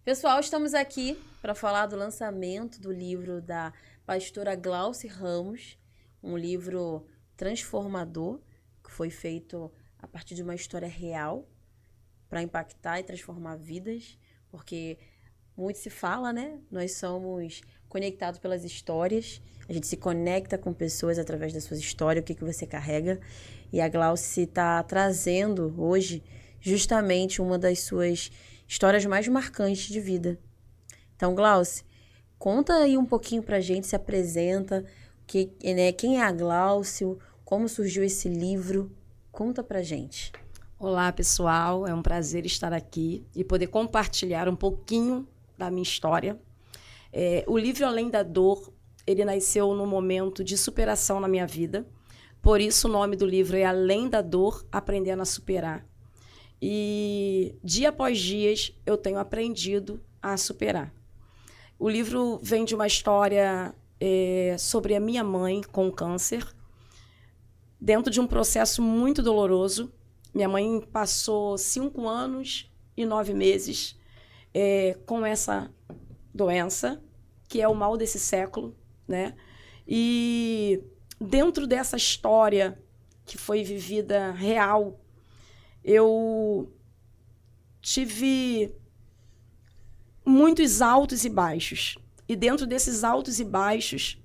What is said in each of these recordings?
Pessoal, estamos aqui para falar do lançamento do livro da pastora Glauci Ramos, um livro transformador, que foi feito a partir de uma história real para impactar e transformar vidas, porque muito se fala, né? Nós somos conectados pelas histórias, a gente se conecta com pessoas através das suas histórias, o que você carrega, e a Glauci está trazendo hoje justamente uma das suas histórias mais marcantes de vida. Então, Glauci, conta aí um pouquinho pra gente, se apresenta, quem é a Glauci, como surgiu esse livro, conta pra gente. Olá, pessoal, é um prazer estar aqui e poder compartilhar um pouquinho da minha história. O livro Além da Dor, ele nasceu num momento de superação na minha vida, por isso o nome do livro é Além da Dor, Aprendendo a Superar. E dia após dia eu tenho aprendido a superar. O livro vem de uma história sobre a minha mãe com câncer, dentro de um processo muito doloroso. Minha mãe passou 5 anos e 9 meses com essa doença, que é o mal desse século, né? E dentro dessa história que foi vivida real, eu tive muitos altos e baixos. E dentro desses altos e baixos,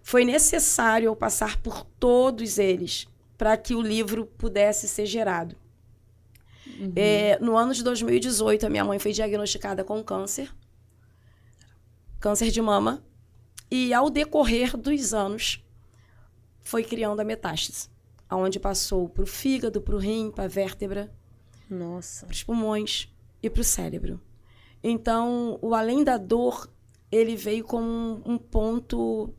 foi necessário eu passar por todos eles para que o livro pudesse ser gerado. Uhum. No ano de 2018, a minha mãe foi diagnosticada com câncer de mama, e ao decorrer dos anos, foi criando a metástase, onde passou para o fígado, para o rim, para a vértebra, Nossa, para os pulmões e para o cérebro. Então, o Além da Dor, ele veio como um ponto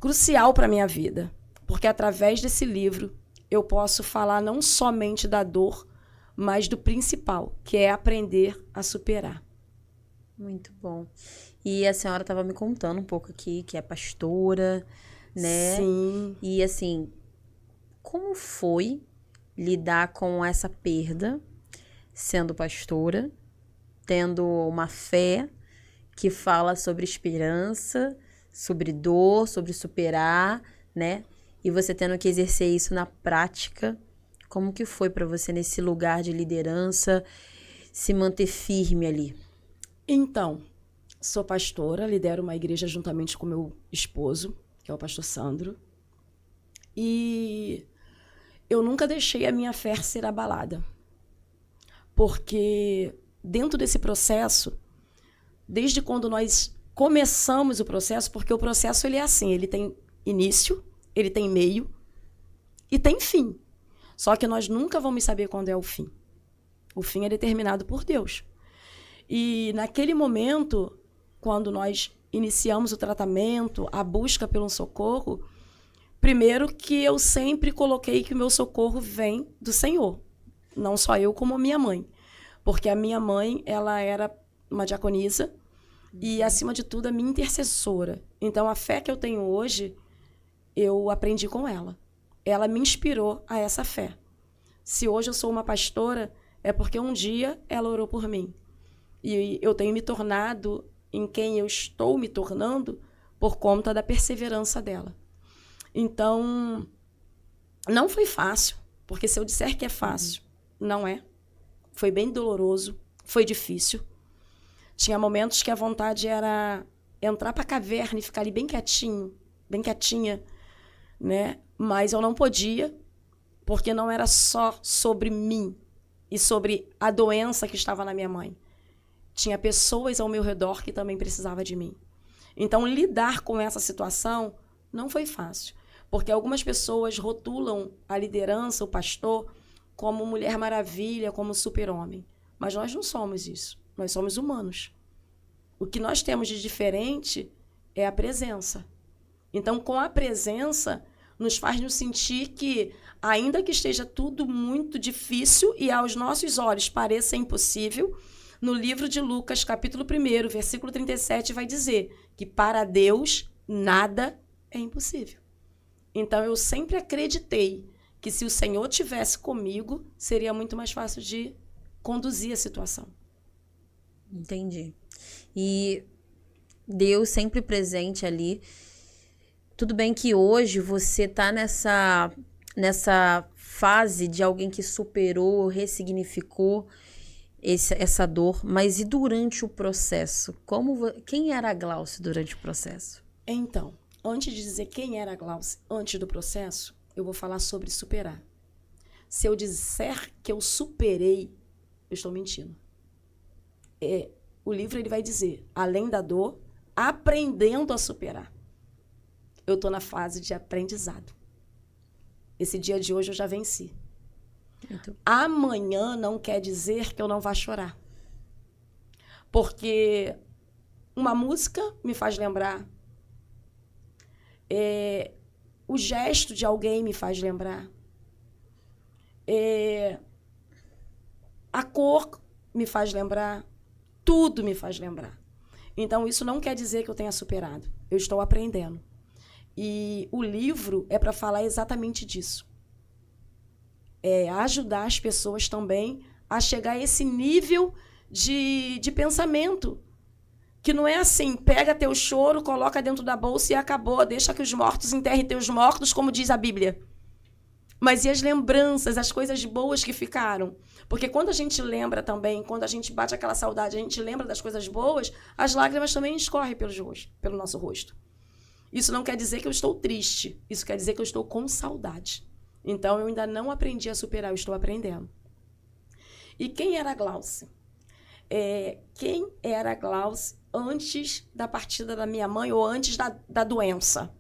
crucial para a minha vida, porque através desse livro eu posso falar não somente da dor, mas do principal, que é aprender a superar. muito bom. E a senhora estava me contando um pouco aqui que é pastora, né? Sim. E assim, como foi lidar com essa perda, sendo pastora, tendo uma fé que fala sobre esperança, sobre dor, sobre superar, né? E você tendo que exercer isso na prática, como que foi para você nesse lugar de liderança, se manter firme ali? Então, sou pastora, lidero uma igreja juntamente com meu esposo, que é o pastor Sandro. E eu nunca deixei a minha fé ser abalada. Porque dentro desse processo, desde quando nós começamos o processo, porque o processo ele é assim, ele tem início, ele tem meio e tem fim. Só que nós nunca vamos saber quando é o fim. O fim é determinado por Deus. E naquele momento, quando nós iniciamos o tratamento, a busca pelo socorro, primeiro que eu sempre coloquei que o meu socorro vem do Senhor. Não só eu, como a minha mãe. Porque a minha mãe, ela era uma diaconisa e, acima de tudo, a minha intercessora. Então, a fé que eu tenho hoje, eu aprendi com ela. Ela me inspirou a essa fé. Se hoje eu sou uma pastora, é porque um dia ela orou por mim. E eu tenho me tornado em quem eu estou me tornando por conta da perseverança dela. Então, não foi fácil, porque se eu disser que é fácil, não é. Foi bem doloroso, foi difícil. Tinha momentos que a vontade era entrar para a caverna e ficar ali bem quietinho, bem quietinha, né? Mas eu não podia, porque não era só sobre mim e sobre a doença que estava na minha mãe. Tinha pessoas ao meu redor que também precisavam de mim. Então, lidar com essa situação não foi fácil, porque algumas pessoas rotulam a liderança, o pastor, como Mulher Maravilha, como super-homem. Mas nós não somos isso. Nós somos humanos. O que nós temos de diferente é a presença. Então, com a presença, nos faz nos sentir que, ainda que esteja tudo muito difícil e aos nossos olhos pareça impossível, no livro de Lucas, capítulo 1, versículo 37, vai dizer que para Deus nada é impossível. Então, eu sempre acreditei que se o Senhor tivesse comigo, seria muito mais fácil de conduzir a situação. Entendi. E Deus sempre presente ali. Tudo bem que hoje você tá nessa fase de alguém que superou, ressignificou essa dor, mas e durante o processo? Quem era a Glaucia durante o processo? Então, antes de dizer quem era a Glaucia antes do processo, eu vou falar sobre superar. Se eu disser que eu superei, eu estou mentindo. O livro ele vai dizer, além da dor, aprendendo a superar. Eu estou na fase de aprendizado. Esse dia de hoje eu já venci. Amanhã não quer dizer que eu não vá chorar. Porque uma música me faz lembrar. O gesto de alguém me faz lembrar. A cor me faz lembrar. Tudo me faz lembrar. Então, isso não quer dizer que eu tenha superado. Eu estou aprendendo. E o livro é para falar exatamente disso. Ajudar as pessoas também a chegar a esse nível de pensamento. Que não é assim, pega teu choro, coloca dentro da bolsa e acabou. Deixa que os mortos enterrem teus mortos, como diz a Bíblia. Mas e as lembranças, as coisas boas que ficaram? Porque quando a gente lembra também, quando a gente bate aquela saudade, a gente lembra das coisas boas, as lágrimas também escorrem pelo nosso rosto. Isso não quer dizer que eu estou triste. Isso quer dizer que eu estou com saudade. Então, eu ainda não aprendi a superar, eu estou aprendendo. E quem era a Glaucia? Quem era a Glaucia antes da partida da minha mãe ou antes da doença?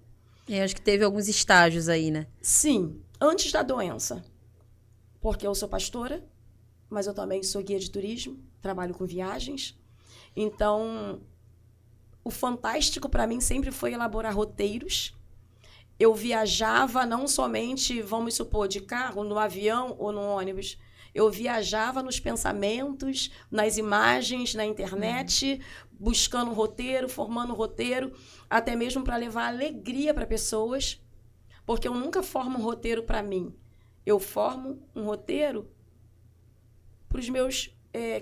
Acho que teve alguns estágios aí, né? Sim, antes da doença. Porque eu sou pastora, mas eu também sou guia de turismo, trabalho com viagens. Então, o fantástico para mim sempre foi elaborar roteiros. Eu viajava não somente, vamos supor, de carro, no avião ou no ônibus. Eu viajava nos pensamentos, nas imagens, na internet, buscando roteiro, formando roteiro, até mesmo para levar alegria para pessoas, porque eu nunca formo um roteiro para mim. Eu formo um roteiro para os meus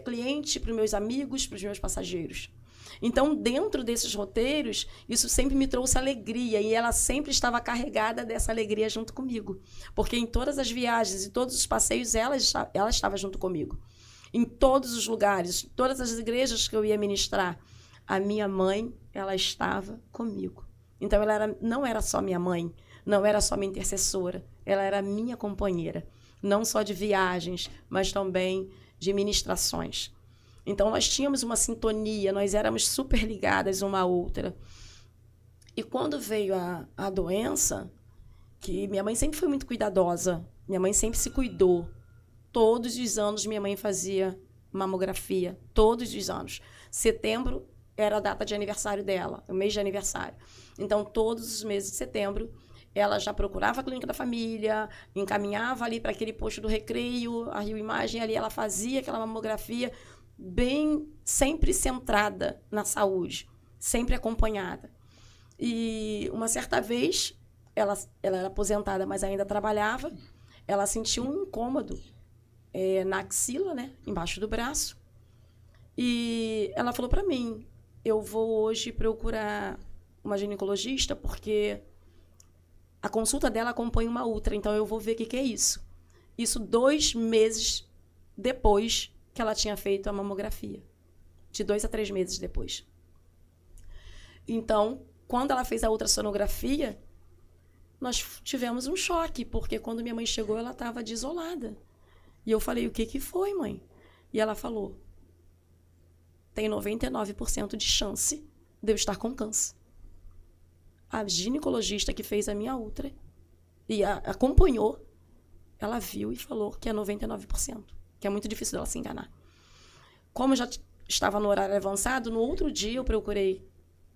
clientes, para os meus amigos, para os meus passageiros. Então, dentro desses roteiros, isso sempre me trouxe alegria e ela sempre estava carregada dessa alegria junto comigo. Porque em todas as viagens e todos os passeios, ela estava junto comigo. Em todos os lugares, todas as igrejas que eu ia ministrar, a minha mãe, ela estava comigo. Então, ela não era só minha mãe, não era só minha intercessora, ela era minha companheira. Não só de viagens, mas também de ministrações. Então, nós tínhamos uma sintonia, nós éramos super ligadas uma à outra. E quando veio a doença, que minha mãe sempre foi muito cuidadosa, minha mãe sempre se cuidou. Todos os anos minha mãe fazia mamografia, todos os anos. Setembro era a data de aniversário dela, o mês de aniversário. Então, todos os meses de setembro, ela já procurava a clínica da família, encaminhava ali para aquele posto do Recreio, a Rio Imagem, ali ela fazia aquela mamografia, bem, sempre centrada na saúde, sempre acompanhada. E uma certa vez, ela era aposentada, mas ainda trabalhava, ela sentiu um incômodo na axila, né, embaixo do braço, e ela falou para mim, eu vou hoje procurar uma ginecologista, porque a consulta dela acompanha uma outra, então eu vou ver o que é isso. Isso 2 meses depois que ela tinha feito a mamografia. De 2 a 3 meses depois. Então, quando ela fez a ultrassonografia, nós tivemos um choque, porque quando minha mãe chegou, ela estava desolada. E eu falei, o que foi, mãe? E ela falou, tem 99% de chance de eu estar com câncer. A ginecologista que fez a minha ultra e acompanhou, ela viu e falou que é 99%. Que é muito difícil dela se enganar. Como já estava no horário avançado, no outro dia eu procurei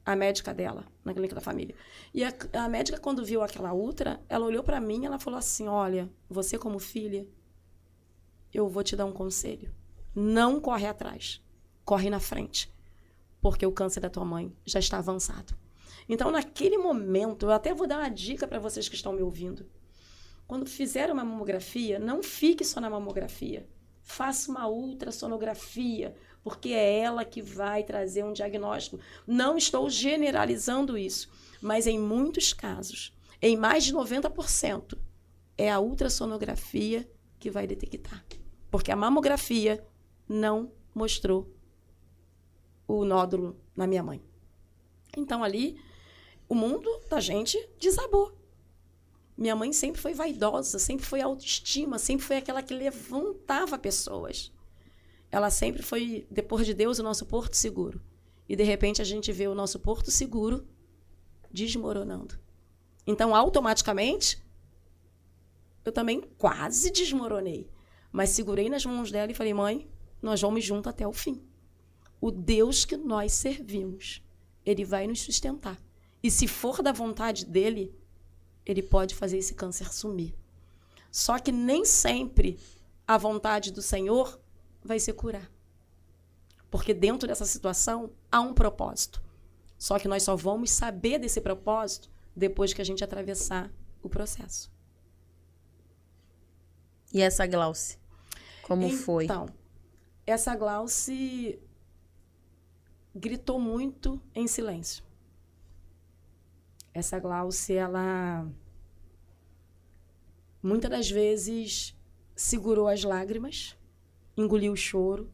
a médica dela, na clínica da família. E a médica, quando viu aquela ultra, ela olhou para mim e ela falou assim, olha, você como filha, eu vou te dar um conselho. Não corre atrás, corre na frente, porque o câncer da tua mãe já está avançado. Então, naquele momento, eu até vou dar uma dica para vocês que estão me ouvindo. Quando fizer uma mamografia, não fique só na mamografia. Faça uma ultrassonografia, porque é ela que vai trazer um diagnóstico. Não estou generalizando isso, mas em muitos casos, em mais de 90%, é a ultrassonografia que vai detectar. Porque a mamografia não mostrou o nódulo na minha mãe. Então, ali, o mundo da gente desabou. Minha mãe sempre foi vaidosa, sempre foi autoestima, sempre foi aquela que levantava pessoas. Ela sempre foi, depois de Deus, o nosso porto seguro. E, de repente, a gente vê o nosso porto seguro desmoronando. Então, automaticamente, eu também quase desmoronei. Mas segurei nas mãos dela e falei, mãe, nós vamos junto até o fim. O Deus que nós servimos, ele vai nos sustentar. E se for da vontade dele, ele pode fazer esse câncer sumir. Só que nem sempre a vontade do Senhor vai ser curar. Porque dentro dessa situação há um propósito. Só que nós só vamos saber desse propósito depois que a gente atravessar o processo. E essa Glauce? Como foi? Então, essa Glauce gritou muito em silêncio. Essa Glauce, ela muitas das vezes segurou as lágrimas, engoliu o choro,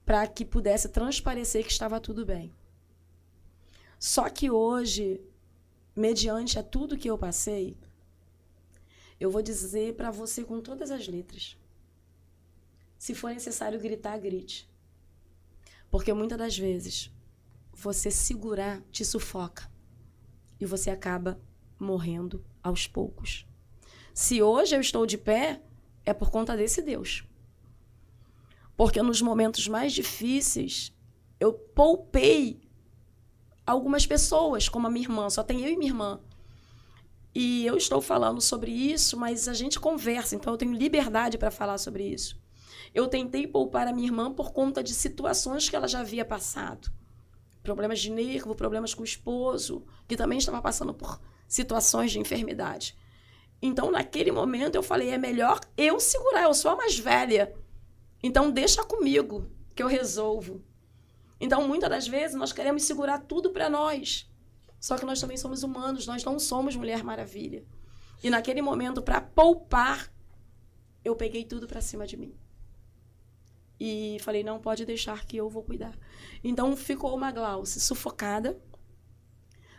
para que pudesse transparecer que estava tudo bem. Só que hoje, mediante a tudo que eu passei, eu vou dizer para você com todas as letras. Se for necessário gritar, grite. Porque muitas das vezes, você segurar te sufoca. E você acaba morrendo aos poucos. Se hoje eu estou de pé, é por conta desse Deus. Porque nos momentos mais difíceis, eu poupei algumas pessoas, como a minha irmã. Só tem eu e minha irmã. E eu estou falando sobre isso, mas a gente conversa, então eu tenho liberdade para falar sobre isso. Eu tentei poupar a minha irmã por conta de situações que ela já havia passado. Problemas de nervo, problemas com o esposo, que também estava passando por situações de enfermidade. Então, naquele momento, eu falei, é melhor eu segurar, eu sou a mais velha. Então, deixa comigo, que eu resolvo. Então, muitas das vezes, nós queremos segurar tudo para nós. Só que nós também somos humanos, nós não somos Mulher Maravilha. E naquele momento, para poupar, eu peguei tudo para cima de mim. E falei, não, pode deixar que eu vou cuidar. Então, ficou uma Glauce sufocada,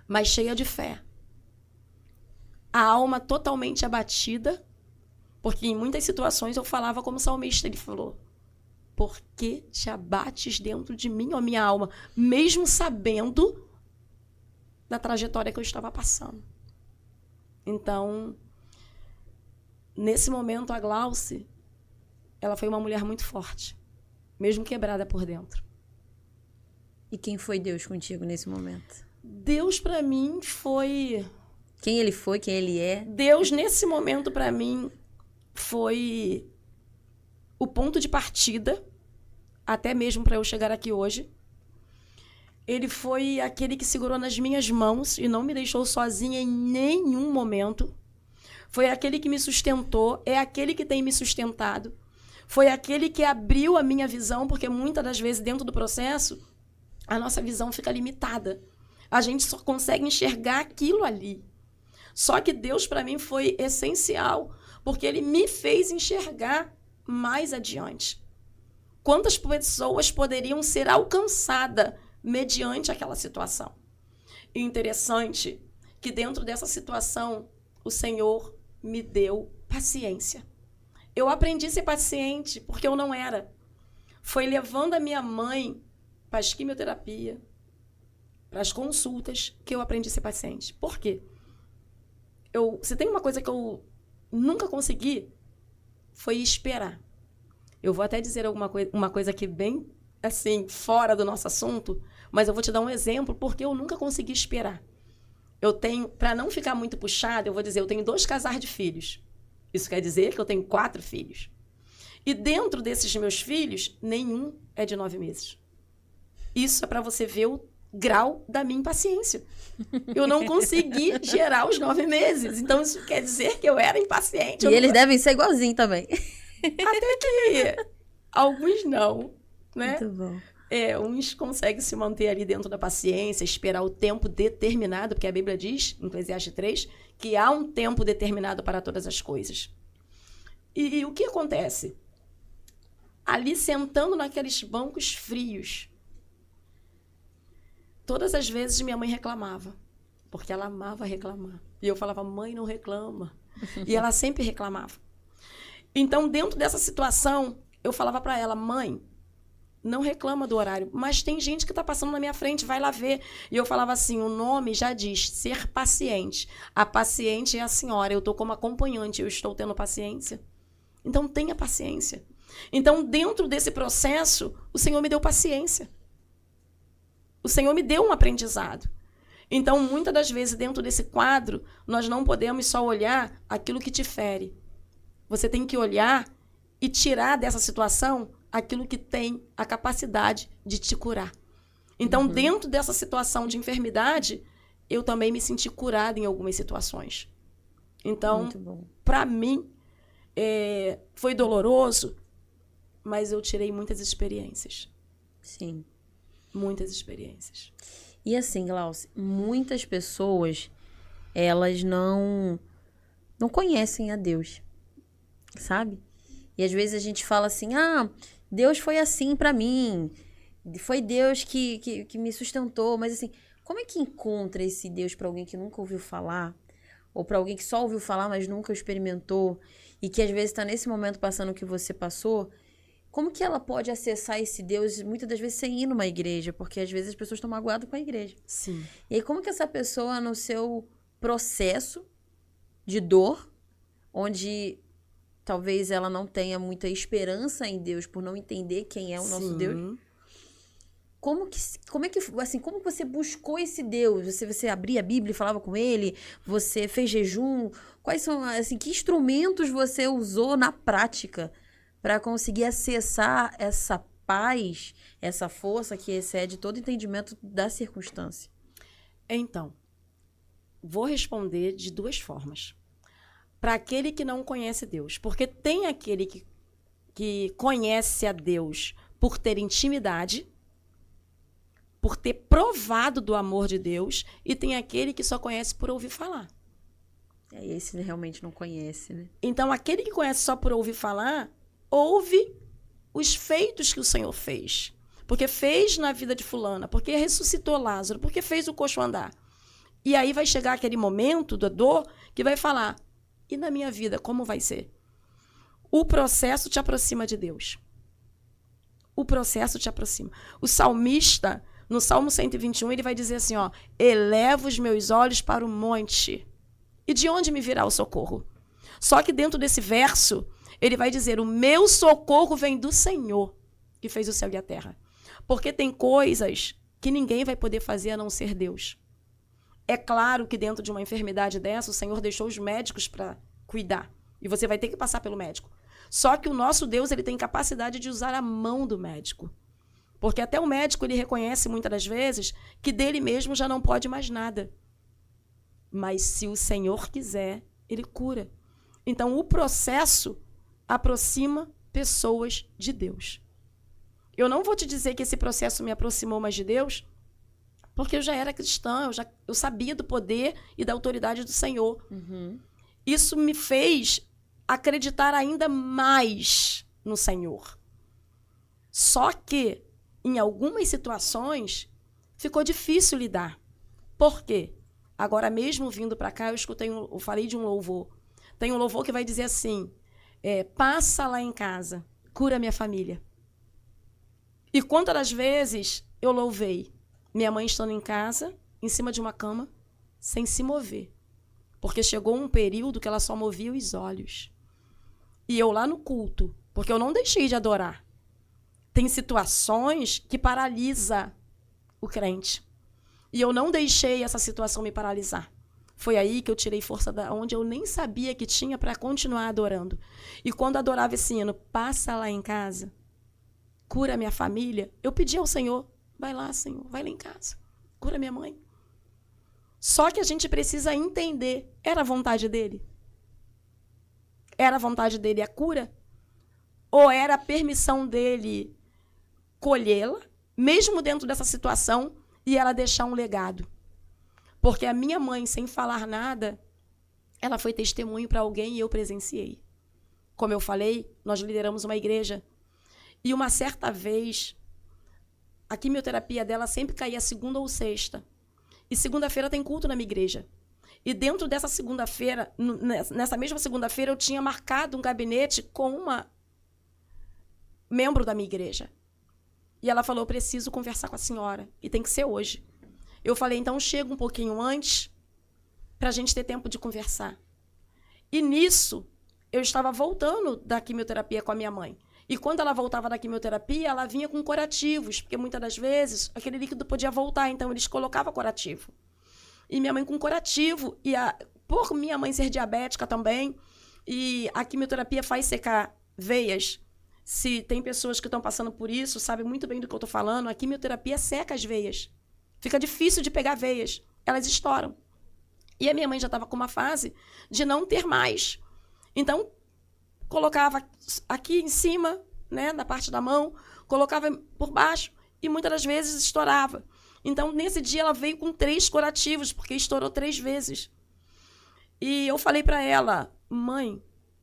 mas cheia de fé. A alma totalmente abatida, porque em muitas situações eu falava como salmista, ele falou, por que te abates dentro de mim, ó minha alma, mesmo sabendo da trajetória que eu estava passando. Então, nesse momento, a Glauce, ela foi uma mulher muito forte, mesmo quebrada por dentro. E quem foi Deus contigo nesse momento? Deus, para mim, foi... Quem ele foi, quem ele é? Deus, nesse momento, para mim, foi o ponto de partida, até mesmo para eu chegar aqui hoje. Ele foi aquele que segurou nas minhas mãos e não me deixou sozinha em nenhum momento. Foi aquele que me sustentou, é aquele que tem me sustentado. Foi aquele que abriu a minha visão, porque muitas das vezes, dentro do processo, a nossa visão fica limitada. A gente só consegue enxergar aquilo ali. Só que Deus, para mim, foi essencial, porque ele me fez enxergar mais adiante. Quantas pessoas poderiam ser alcançadas mediante aquela situação? E interessante que dentro dessa situação, o Senhor me deu paciência. Eu aprendi a ser paciente, porque eu não era. Foi levando a minha mãe para as quimioterapia, para as consultas, que eu aprendi a ser paciente. Por quê? Se tem uma coisa que eu nunca consegui, foi esperar. Eu vou até dizer uma coisa aqui bem, assim, fora do nosso assunto, mas eu vou te dar um exemplo, porque eu nunca consegui esperar. Eu tenho, para não ficar muito puxada, eu vou dizer, eu tenho 2 casais de filhos. Isso quer dizer que eu tenho 4 filhos. E dentro desses meus filhos, nenhum é de 9 meses. Isso é para você ver o grau da minha impaciência. Eu não consegui gerar os 9 meses. Então, isso quer dizer que eu era impaciente. E eles devem ser igualzinho também. Até que alguns não. né? Muito bom. Uns conseguem se manter ali dentro da paciência, esperar o tempo determinado, porque a Bíblia diz, em Eclesiastes 3, que há um tempo determinado para todas as coisas. E o que acontece? Ali sentando naqueles bancos frios, todas as vezes minha mãe reclamava, porque ela amava reclamar. E eu falava, mãe, não reclama. E ela sempre reclamava. Então, dentro dessa situação, eu falava para ela, mãe, não reclama do horário, mas tem gente que está passando na minha frente, vai lá ver. E eu falava assim, o nome já diz, ser paciente. A paciente é a senhora, eu estou como acompanhante, eu estou tendo paciência. Então, tenha paciência. Então, dentro desse processo, o Senhor me deu paciência. O Senhor me deu um aprendizado. Então, muitas das vezes, dentro desse quadro, nós não podemos só olhar aquilo que te fere. Você tem que olhar e tirar dessa situação aquilo que tem a capacidade de te curar. Então, dentro dessa situação de enfermidade, eu também me senti curada em algumas situações. Então, para mim, foi doloroso, mas eu tirei muitas experiências. Sim. Muitas experiências. E assim, Glaucia, muitas pessoas, elas não conhecem a Deus, sabe? E às vezes a gente fala assim, Deus foi assim pra mim, foi Deus que me sustentou, mas assim, como é que encontra esse Deus pra alguém que nunca ouviu falar? Ou pra alguém que só ouviu falar, mas nunca experimentou, e que às vezes tá nesse momento passando o que você passou? Como que ela pode acessar esse Deus, muitas das vezes, sem ir numa igreja? Porque às vezes as pessoas estão magoadas com a igreja. Sim. E aí, como que essa pessoa, no seu processo de dor, onde talvez ela não tenha muita esperança em Deus por não entender quem é o nosso Deus, como que você buscou esse Deus? Você abria a Bíblia e falava com ele? Você fez jejum? Quais são, assim, que instrumentos você usou na prática para conseguir acessar essa paz, essa força que excede todo entendimento da circunstância? Então, vou responder de duas formas. Para aquele que não conhece Deus, porque tem aquele que conhece a Deus por ter intimidade, por ter provado do amor de Deus, e tem aquele que só conhece por ouvir falar. Esse realmente não conhece, né? Então, aquele que conhece só por ouvir falar, ouve os feitos que o Senhor fez. Porque fez na vida de fulana, porque ressuscitou Lázaro, porque fez o coxo andar. E aí vai chegar aquele momento da dor que vai falar, e na minha vida, como vai ser? O processo te aproxima de Deus. O processo te aproxima. O salmista, no Salmo 121, ele vai dizer assim, eleva os meus olhos para o monte. E de onde me virá o socorro? Só que dentro desse verso, ele vai dizer, o meu socorro vem do Senhor, que fez o céu e a terra. Porque tem coisas que ninguém vai poder fazer a não ser Deus. É claro que dentro de uma enfermidade dessa, o Senhor deixou os médicos para cuidar. E você vai ter que passar pelo médico. Só que o nosso Deus, ele tem capacidade de usar a mão do médico. Porque até o médico, ele reconhece muitas das vezes que dele mesmo já não pode mais nada. Mas se o Senhor quiser, ele cura. Então, o processo aproxima pessoas de Deus. Eu não vou te dizer que esse processo me aproximou mais de Deus, porque eu já era cristã, eu sabia do poder e da autoridade do Senhor. Isso me fez acreditar ainda mais no Senhor. Só que, em algumas situações, ficou difícil lidar. Por quê? Agora mesmo vindo para cá, eu falei de um louvor. Tem um louvor que vai dizer assim, passa lá em casa, cura minha família. E quantas das vezes eu louvei minha mãe estando em casa, em cima de uma cama, sem se mover. Porque chegou um período que ela só movia os olhos. E eu lá no culto, porque eu não deixei de adorar. Tem situações que paralisa o crente. E eu não deixei essa situação me paralisar. Foi aí que eu tirei força da onde eu nem sabia que tinha para continuar adorando. E quando adorava esse hino, passa lá em casa, cura minha família, eu pedi ao Senhor, vai lá, Senhor, vai lá em casa, cura minha mãe. Só que a gente precisa entender, era a vontade dele? Era a vontade dele a cura? Ou era a permissão dele colhê-la, mesmo dentro dessa situação, e ela deixar um legado. Porque a minha mãe, sem falar nada, ela foi testemunho para alguém e eu presenciei. Como eu falei, nós lideramos uma igreja. E uma certa vez, a quimioterapia dela sempre caía segunda ou sexta. E segunda-feira tem culto na minha igreja. E dentro dessa segunda-feira, nessa mesma segunda-feira, eu tinha marcado um gabinete com uma membro da minha igreja. E ela falou, eu preciso conversar com a senhora. E tem que ser hoje. Eu falei, então chega um pouquinho antes para a gente ter tempo de conversar. E nisso, eu estava voltando da quimioterapia com a minha mãe. E quando ela voltava da quimioterapia, ela vinha com curativos, porque muitas das vezes aquele líquido podia voltar, então eles colocavam curativo. E minha mãe com curativo, e por minha mãe ser diabética também, e a quimioterapia faz secar veias. Se tem pessoas que estão passando por isso, sabem muito bem do que eu estou falando, a quimioterapia seca as veias. Fica difícil de pegar veias, elas estouram. E a minha mãe já estava com uma fase de não ter mais. Então, colocava aqui em cima, né, na parte da mão, colocava por baixo e muitas das vezes estourava. Então, nesse dia, ela veio com 3 curativos, porque estourou 3 vezes. E eu falei para ela, mãe,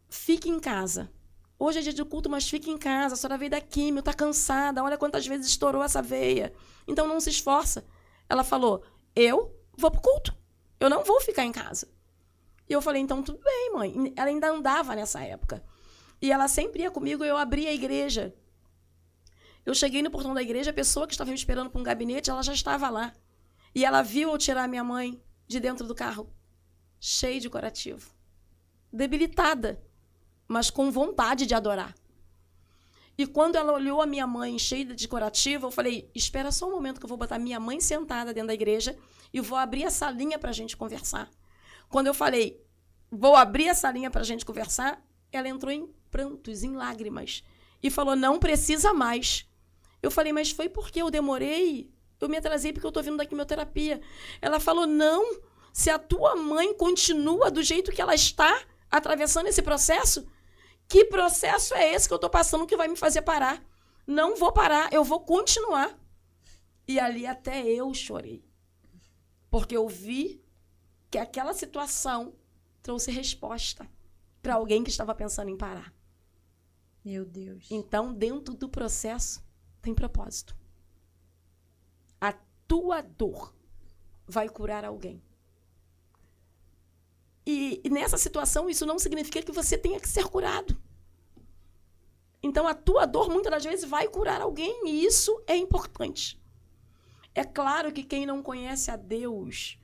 fique em casa. Hoje é dia de culto, mas fique em casa. A senhora veio da químio, está cansada. Olha quantas vezes estourou essa veia. Então, não se esforça. Ela falou, eu vou para o culto. Eu não vou ficar em casa. E eu falei, então, tudo bem, mãe. Ela ainda andava nessa época. E ela sempre ia comigo e eu abria a igreja. Eu cheguei no portão da igreja, a pessoa que estava me esperando para um gabinete, ela já estava lá. E ela viu eu tirar a minha mãe de dentro do carro, cheia de curativo. Debilitada, mas com vontade de adorar. E quando ela olhou a minha mãe cheia de curativo, eu falei, espera só um momento que eu vou botar minha mãe sentada dentro da igreja e vou abrir a salinha para a gente conversar. Quando eu falei, vou abrir a salinha para a gente conversar, ela entrou em prantos, em lágrimas, e falou, não precisa mais. Eu falei, mas foi porque eu demorei? Eu me atrasei porque eu estou vindo da quimioterapia. Ela falou, não, se a tua mãe continua do jeito que ela está, atravessando esse processo, que processo é esse que eu estou passando que vai me fazer parar? Não vou parar, eu vou continuar. E ali até eu chorei. Porque eu vi que aquela situação trouxe resposta para alguém que estava pensando em parar. Meu Deus. Então, dentro do processo, tem propósito. A tua dor vai curar alguém. E nessa situação, isso não significa que você tenha que ser curado. Então, a tua dor, muitas das vezes, vai curar alguém, e isso é importante. É claro que quem não conhece a Deus,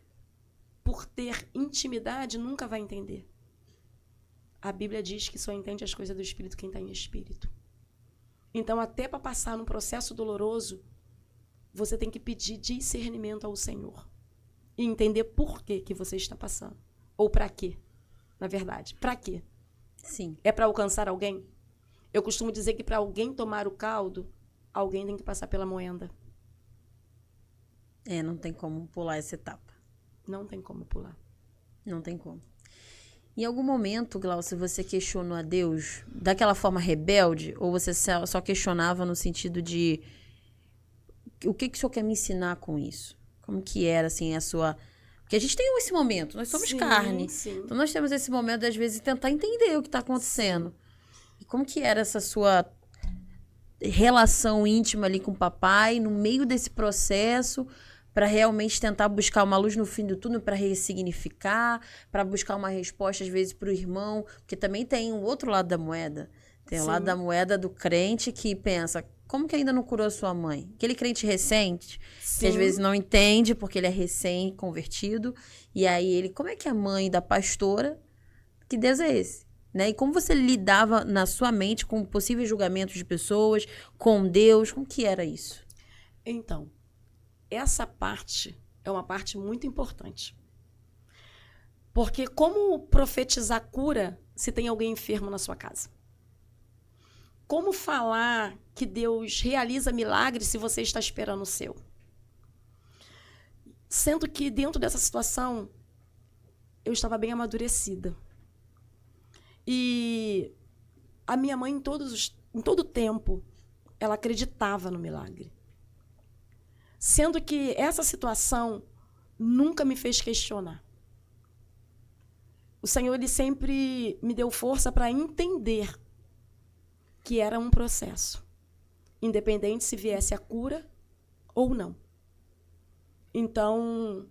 por ter intimidade, nunca vai entender. A Bíblia diz que só entende as coisas do Espírito quem está em Espírito. Então, até para passar num processo doloroso, você tem que pedir discernimento ao Senhor. E entender por que você está passando. Ou para quê, na verdade. Para quê? Sim. É para alcançar alguém? Eu costumo dizer que para alguém tomar o caldo, alguém tem que passar pela moenda. Não tem como pular essa etapa. Não tem como pular. Não tem como. Em algum momento, Glaucia, você questionou a Deus daquela forma rebelde? Ou você só questionava no sentido de o que o Senhor quer me ensinar com isso? Como que era, assim, a sua... Porque a gente tem esse momento, nós somos carne. Sim. Então, nós temos esse momento, às vezes, de tentar entender o que está acontecendo. Sim. E como que era essa sua relação íntima ali com o papai, no meio desse processo, para realmente tentar buscar uma luz no fim do túnel, para ressignificar, para buscar uma resposta, às vezes, para o irmão, porque também tem um outro lado da moeda. Tem o lado da moeda do crente que pensa, como que ainda não curou a sua mãe? Aquele crente recente, que às vezes não entende, porque ele é recém-convertido, e aí ele, como é que é a mãe da pastora, que Deus é esse? Né? E como você lidava na sua mente com possíveis julgamentos de pessoas, com Deus, como que era isso? Então, essa parte é uma parte muito importante. Porque como profetizar cura se tem alguém enfermo na sua casa? Como falar que Deus realiza milagres se você está esperando o seu? Sendo que dentro dessa situação, eu estava bem amadurecida. E a minha mãe, em todo tempo, ela acreditava no milagre. Sendo que essa situação nunca me fez questionar. O Senhor, ele sempre me deu força para entender que era um processo, independente se viesse a cura ou não. Então,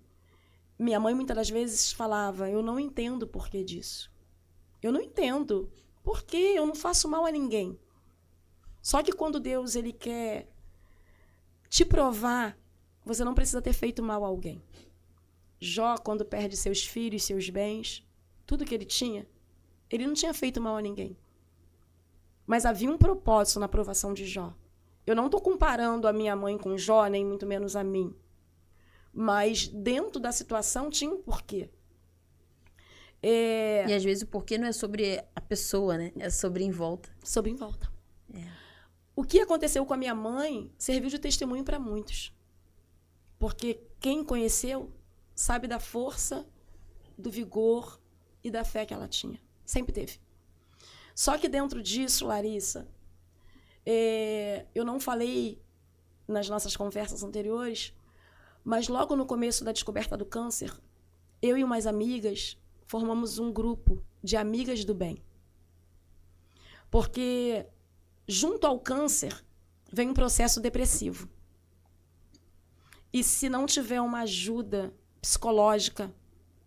minha mãe muitas das vezes falava, eu não entendo o porquê disso. Eu não entendo. Por quê? Eu não faço mal a ninguém. Só que quando Deus ele quer te provar, você não precisa ter feito mal a alguém. Jó, quando perde seus filhos, seus bens, tudo que ele tinha, ele não tinha feito mal a ninguém. Mas havia um propósito na aprovação de Jó. Eu não estou comparando a minha mãe com Jó, nem muito menos a mim. Mas dentro da situação tinha um porquê. E às vezes o porquê não é sobre a pessoa, né? É sobre em volta. Sobre em volta. O que aconteceu com a minha mãe serviu de testemunho para muitos. Porque quem conheceu sabe da força, do vigor e da fé que ela tinha. Sempre teve. Só que dentro disso, Larissa, eu não falei nas nossas conversas anteriores, mas logo no começo da descoberta do câncer, eu e umas amigas formamos um grupo de amigas do bem. Porque junto ao câncer vem um processo depressivo. E se não tiver uma ajuda psicológica,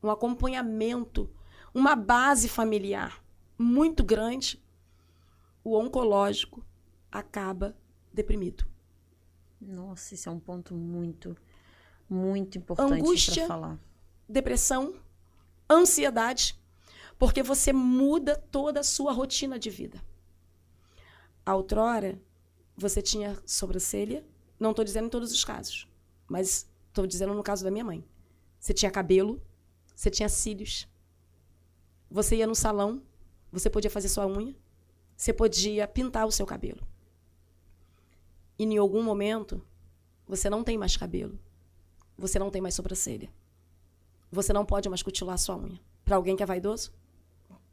um acompanhamento, uma base familiar muito grande, o oncológico acaba deprimido. Nossa, esse é um ponto muito, muito importante para falar. Depressão, ansiedade, porque você muda toda a sua rotina de vida. Outrora, você tinha sobrancelha, não estou dizendo em todos os casos, mas estou dizendo no caso da minha mãe. Você tinha cabelo, você tinha cílios, você ia no salão, você podia fazer sua unha, você podia pintar o seu cabelo. E em algum momento, você não tem mais cabelo, você não tem mais sobrancelha, você não pode mais cutilar sua unha. Para alguém que é vaidoso,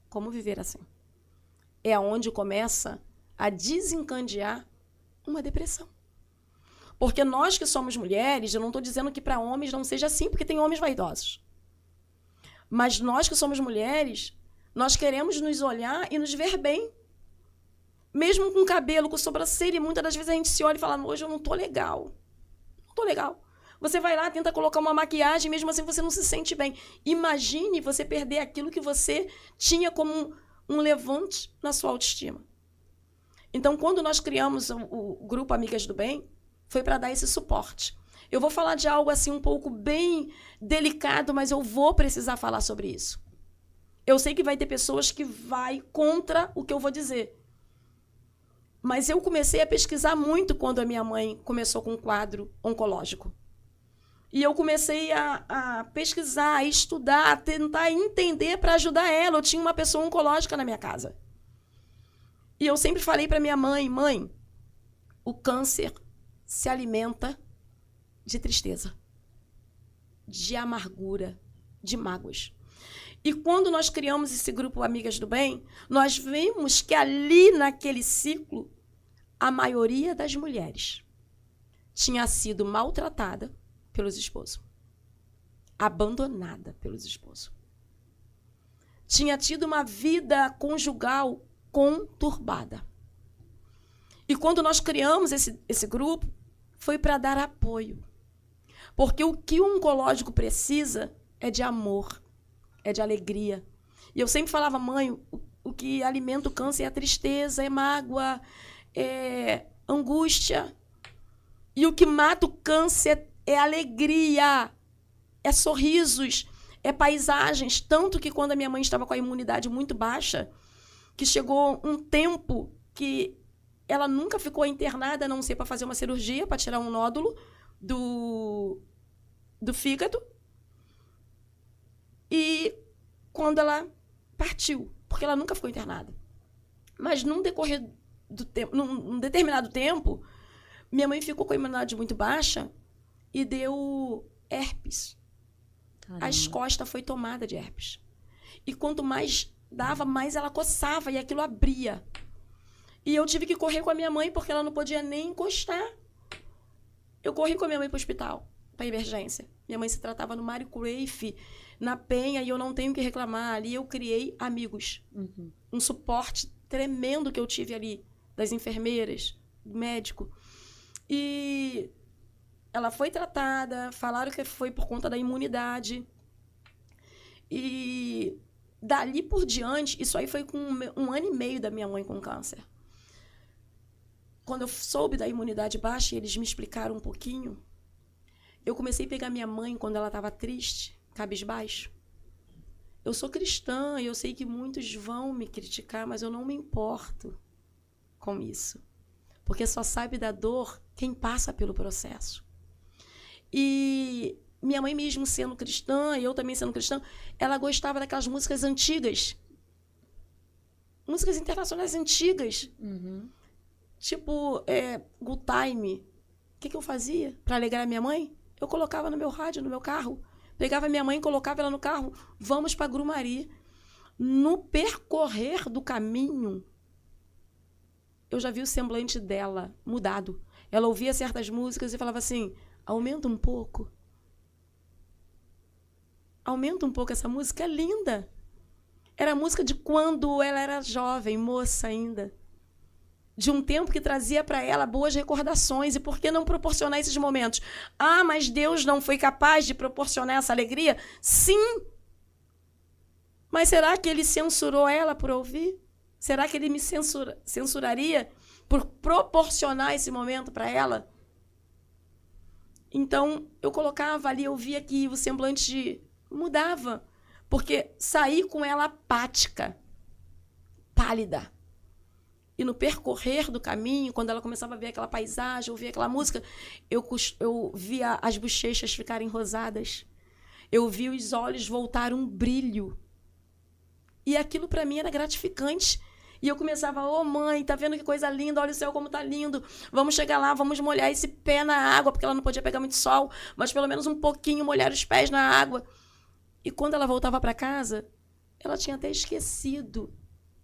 como viver assim? É onde começa a desencadear uma depressão. Porque nós que somos mulheres, eu não estou dizendo que para homens não seja assim, porque tem homens vaidosos. Mas nós que somos mulheres, nós queremos nos olhar e nos ver bem. Mesmo com cabelo, com sobrancelha, e muitas das vezes a gente se olha e fala, hoje eu não estou legal. Não estou legal. Você vai lá, tenta colocar uma maquiagem, mesmo assim você não se sente bem. Imagine você perder aquilo que você tinha como um levante na sua autoestima. Então, quando nós criamos o grupo Amigas do Bem, foi para dar esse suporte. Eu vou falar de algo assim um pouco bem delicado, mas eu vou precisar falar sobre isso. Eu sei que vai ter pessoas que vai contra o que eu vou dizer. Mas eu comecei a pesquisar muito quando a minha mãe começou com um quadro oncológico. E eu comecei a pesquisar, a estudar, a tentar entender para ajudar ela. Eu tinha uma pessoa oncológica na minha casa. E eu sempre falei para minha mãe, mãe, o câncer se alimenta de tristeza, de amargura, de mágoas. E quando nós criamos esse grupo Amigas do Bem, nós vimos que ali naquele ciclo, a maioria das mulheres tinha sido maltratada pelos esposos, abandonada pelos esposos. Tinha tido uma vida conjugal conturbada. E quando nós criamos esse grupo, foi para dar apoio. Porque o que o oncológico precisa é de amor, é de alegria. E eu sempre falava, mãe, o que alimenta o câncer é a tristeza, é mágoa, é angústia. E o que mata o câncer é alegria, é sorrisos, é paisagens. Tanto que quando a minha mãe estava com a imunidade muito baixa, que chegou um tempo que ela nunca ficou internada, a não ser para fazer uma cirurgia, para tirar um nódulo do fígado. E quando ela partiu, porque ela nunca ficou internada. Mas num decorrer do tempo, num determinado tempo, minha mãe ficou com a imunidade muito baixa e deu herpes. Caramba. As costas foi tomada de herpes. E quanto mais dava, mais ela coçava e aquilo abria. E eu tive que correr com a minha mãe, porque ela não podia nem encostar. Eu corri com a minha mãe para o hospital, para emergência. Minha mãe se tratava no Mário Cruyff, na Penha, e eu não tenho o que reclamar. Ali eu criei amigos. Um suporte tremendo que eu tive ali, das enfermeiras, do médico. E ela foi tratada, falaram que foi por conta da imunidade. E dali por diante, isso aí foi com 1 ano e meio da minha mãe com câncer. Quando eu soube da imunidade baixa e eles me explicaram um pouquinho, eu comecei a pegar minha mãe quando ela estava triste, cabisbaixo. Eu sou cristã e eu sei que muitos vão me criticar, mas eu não me importo com isso. Porque só sabe da dor quem passa pelo processo. E minha mãe mesmo sendo cristã, e eu também sendo cristã, ela gostava daquelas músicas antigas. Músicas internacionais antigas. Tipo, Good Time. O que eu fazia para alegrar a minha mãe? Eu colocava no meu rádio, no meu carro. Pegava minha mãe, colocava ela no carro. Vamos para Grumari. No percorrer do caminho, eu já vi o semblante dela mudado. Ela ouvia certas músicas e falava assim, aumenta um pouco. Aumenta um pouco essa música, é linda. Era a música de quando ela era jovem, moça ainda. De um tempo que trazia para ela boas recordações. E por que não proporcionar esses momentos? Ah, mas Deus não foi capaz de proporcionar essa alegria? Sim. Mas será que ele censurou ela por ouvir? Será que ele me censuraria por proporcionar esse momento para ela? Então, eu colocava ali, eu via que o semblante mudava. Porque saí com ela apática, pálida. E no percorrer do caminho, quando ela começava a ver aquela paisagem, ouvir aquela música, eu via as bochechas ficarem rosadas. Eu vi os olhos voltar um brilho. E aquilo para mim era gratificante. E eu começava, mãe, tá vendo que coisa linda? Olha o céu como tá lindo. Vamos chegar lá, vamos molhar esse pé na água, porque ela não podia pegar muito sol, mas pelo menos um pouquinho molhar os pés na água. E quando ela voltava para casa, ela tinha até esquecido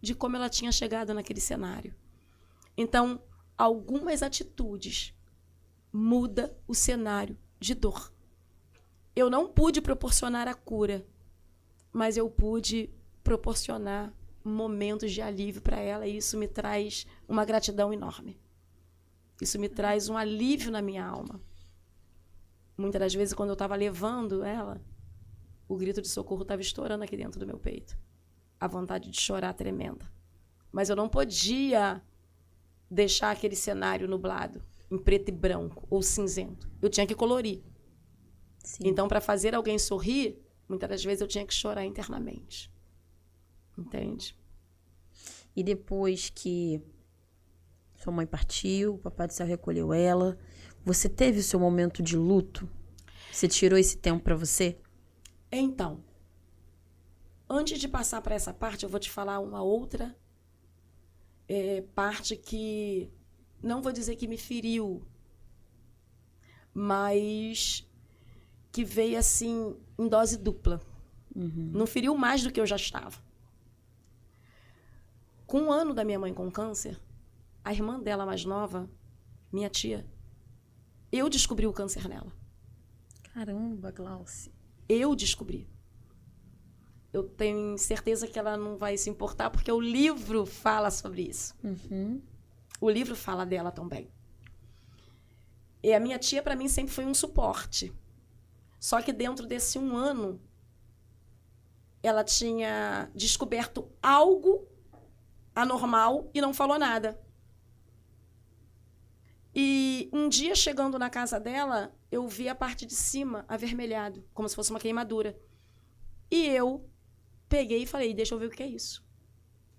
de como ela tinha chegado naquele cenário. Então, algumas atitudes mudam o cenário de dor. Eu não pude proporcionar a cura, mas eu pude proporcionar momentos de alívio para ela, e isso me traz uma gratidão enorme. Isso me traz um alívio na minha alma. Muitas das vezes, quando eu estava levando ela, o grito de socorro estava estourando aqui dentro do meu peito. A vontade de chorar tremenda. Mas eu não podia deixar aquele cenário nublado, em preto e branco, ou cinzento. Eu tinha que colorir. Sim. Então, para fazer alguém sorrir, muitas das vezes eu tinha que chorar internamente. Entende? E depois que sua mãe partiu, o Papai do Céu recolheu ela, você teve o seu momento de luto? Você tirou esse tempo para você? Então, antes de passar para essa parte, eu vou te falar uma outra parte que não vou dizer que me feriu, mas que veio assim em dose dupla. Não feriu mais do que eu já estava. Com 1 ano da minha mãe com câncer, a irmã dela mais nova, minha tia, eu descobri o câncer nela. Caramba, Glauce. Eu descobri. Eu tenho certeza que ela não vai se importar, porque o livro fala sobre isso. O livro fala dela também. E a minha tia, para mim, sempre foi um suporte. Só que dentro desse 1 ano, ela tinha descoberto algo anormal e não falou nada. E um dia, chegando na casa dela, eu vi a parte de cima avermelhado, como se fosse uma queimadura. E eu peguei e falei, deixa eu ver o que é isso.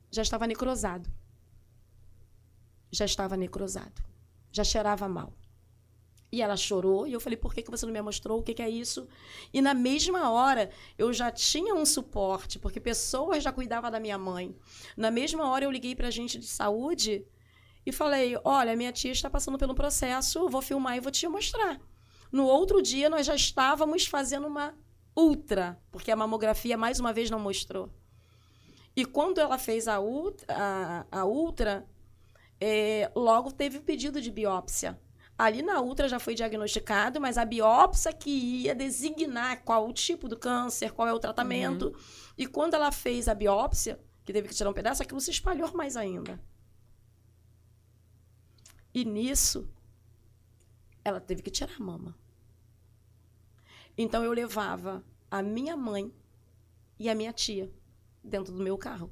Já estava necrosado. Já cheirava mal. E ela chorou, e eu falei, por que você não me mostrou? O que é isso? E na mesma hora, eu já tinha um suporte, porque pessoas já cuidavam da minha mãe. Na mesma hora, eu liguei para a agente de saúde e falei, olha, minha tia está passando pelo processo, eu vou filmar e vou te mostrar. No outro dia, nós já estávamos fazendo uma ultra, porque a mamografia, mais uma vez, não mostrou. E quando ela fez a ultra, logo teve o pedido de biópsia. Ali na ultra já foi diagnosticado, mas a biópsia que ia designar qual o tipo do câncer, qual é o tratamento. E quando ela fez a biópsia, que teve que tirar um pedaço, aquilo se espalhou mais ainda. E nisso, ela teve que tirar a mama. Então eu levava a minha mãe e a minha tia dentro do meu carro.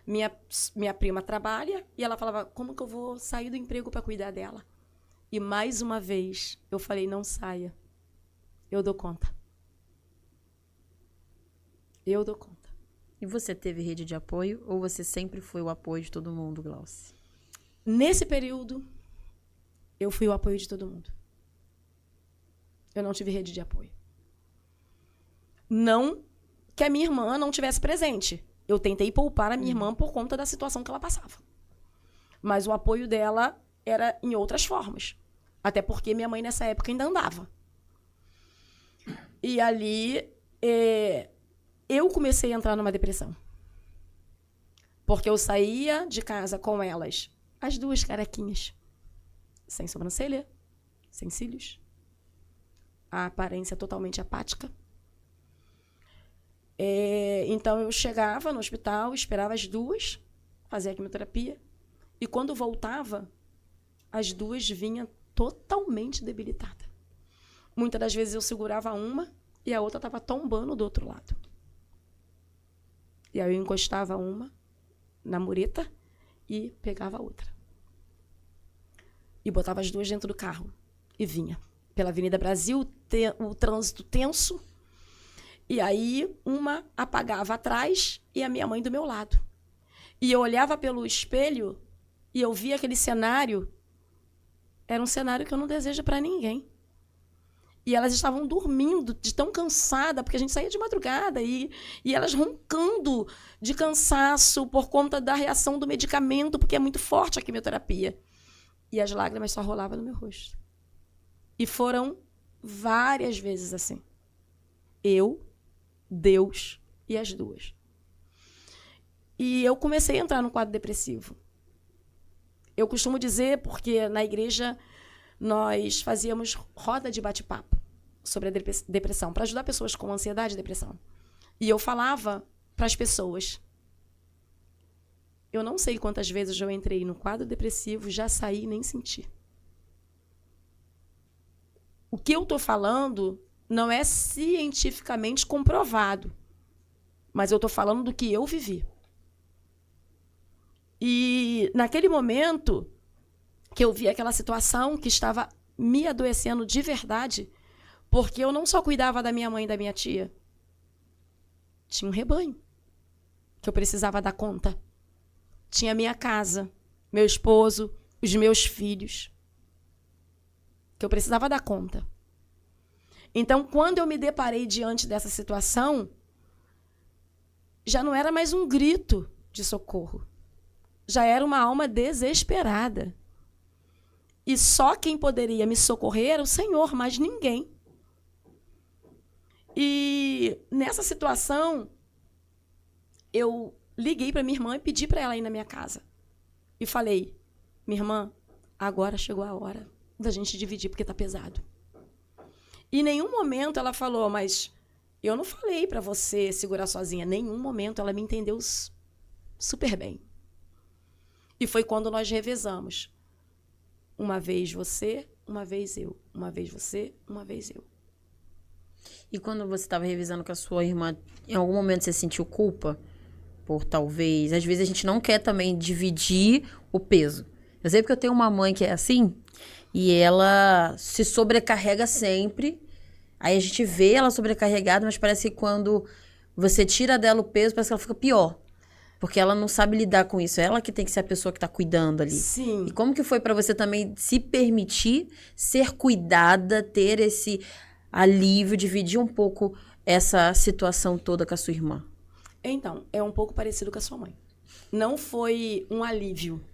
Minha prima trabalha e ela falava, como que eu vou sair do emprego para cuidar dela? E mais uma vez, eu falei, não saia. Eu dou conta. Eu dou conta. E você teve rede de apoio ou você sempre foi o apoio de todo mundo, Glauce? Nesse período, eu fui o apoio de todo mundo. Eu não tive rede de apoio. Não que a minha irmã não tivesse presente. Eu tentei poupar a minha irmã por conta da situação que ela passava. Mas o apoio dela era em outras formas. Até porque minha mãe, nessa época, ainda andava. E ali, eu comecei a entrar numa depressão. Porque eu saía de casa com elas, as duas carequinhas, sem sobrancelha, sem cílios, a aparência totalmente apática. Então, eu chegava no hospital, esperava as duas, fazia a quimioterapia, e quando voltava, as duas vinham totalmente debilitada. Muitas das vezes eu segurava uma e a outra estava tombando do outro lado. E aí eu encostava uma na mureta e pegava a outra. E botava as duas dentro do carro e vinha. Pela Avenida Brasil, o trânsito tenso. E aí uma apagava atrás e a minha mãe do meu lado. E eu olhava pelo espelho e eu via aquele cenário. Era um cenário que eu não desejo para ninguém. E elas estavam dormindo de tão cansada, porque a gente saía de madrugada, e elas roncando de cansaço por conta da reação do medicamento, porque é muito forte a quimioterapia. E as lágrimas só rolavam no meu rosto. E foram várias vezes assim. Eu, Deus e as duas. E eu comecei a entrar no quadro depressivo. Eu costumo dizer, porque na igreja nós fazíamos roda de bate-papo sobre a depressão, para ajudar pessoas com ansiedade e depressão. E eu falava para as pessoas, eu não sei quantas vezes eu entrei no quadro depressivo, já saí e nem senti. O que eu estou falando não é cientificamente comprovado, mas eu estou falando do que eu vivi. E naquele momento que eu vi aquela situação que estava me adoecendo de verdade, porque eu não só cuidava da minha mãe e da minha tia, tinha um rebanho que eu precisava dar conta. Tinha a minha casa, meu esposo, os meus filhos, que eu precisava dar conta. Então, quando eu me deparei diante dessa situação, já não era mais um grito de socorro. Já era uma alma desesperada. E só quem poderia me socorrer era o Senhor, mas ninguém. E nessa situação, eu liguei para minha irmã e pedi para ela ir na minha casa. E falei, minha irmã, agora chegou a hora da gente dividir, porque tá pesado. E em nenhum momento ela falou, mas eu não falei para você segurar sozinha. Em nenhum momento ela me entendeu super bem. E foi quando nós revezamos. Uma vez você, uma vez eu. Uma vez você, uma vez eu. E quando você estava revisando com a sua irmã, em algum momento você sentiu culpa? Por talvez... Às vezes a gente não quer também dividir o peso. Eu sei porque eu tenho uma mãe que é assim, e ela se sobrecarrega sempre. Aí a gente vê ela sobrecarregada, mas parece que quando você tira dela o peso, parece que ela fica pior. Porque ela não sabe lidar com isso. É ela que tem que ser a pessoa que está cuidando ali. Sim. E como que foi para você também se permitir ser cuidada, ter esse alívio, dividir um pouco essa situação toda com a sua irmã? Então, é um pouco parecido com a sua mãe. Não foi um alívio.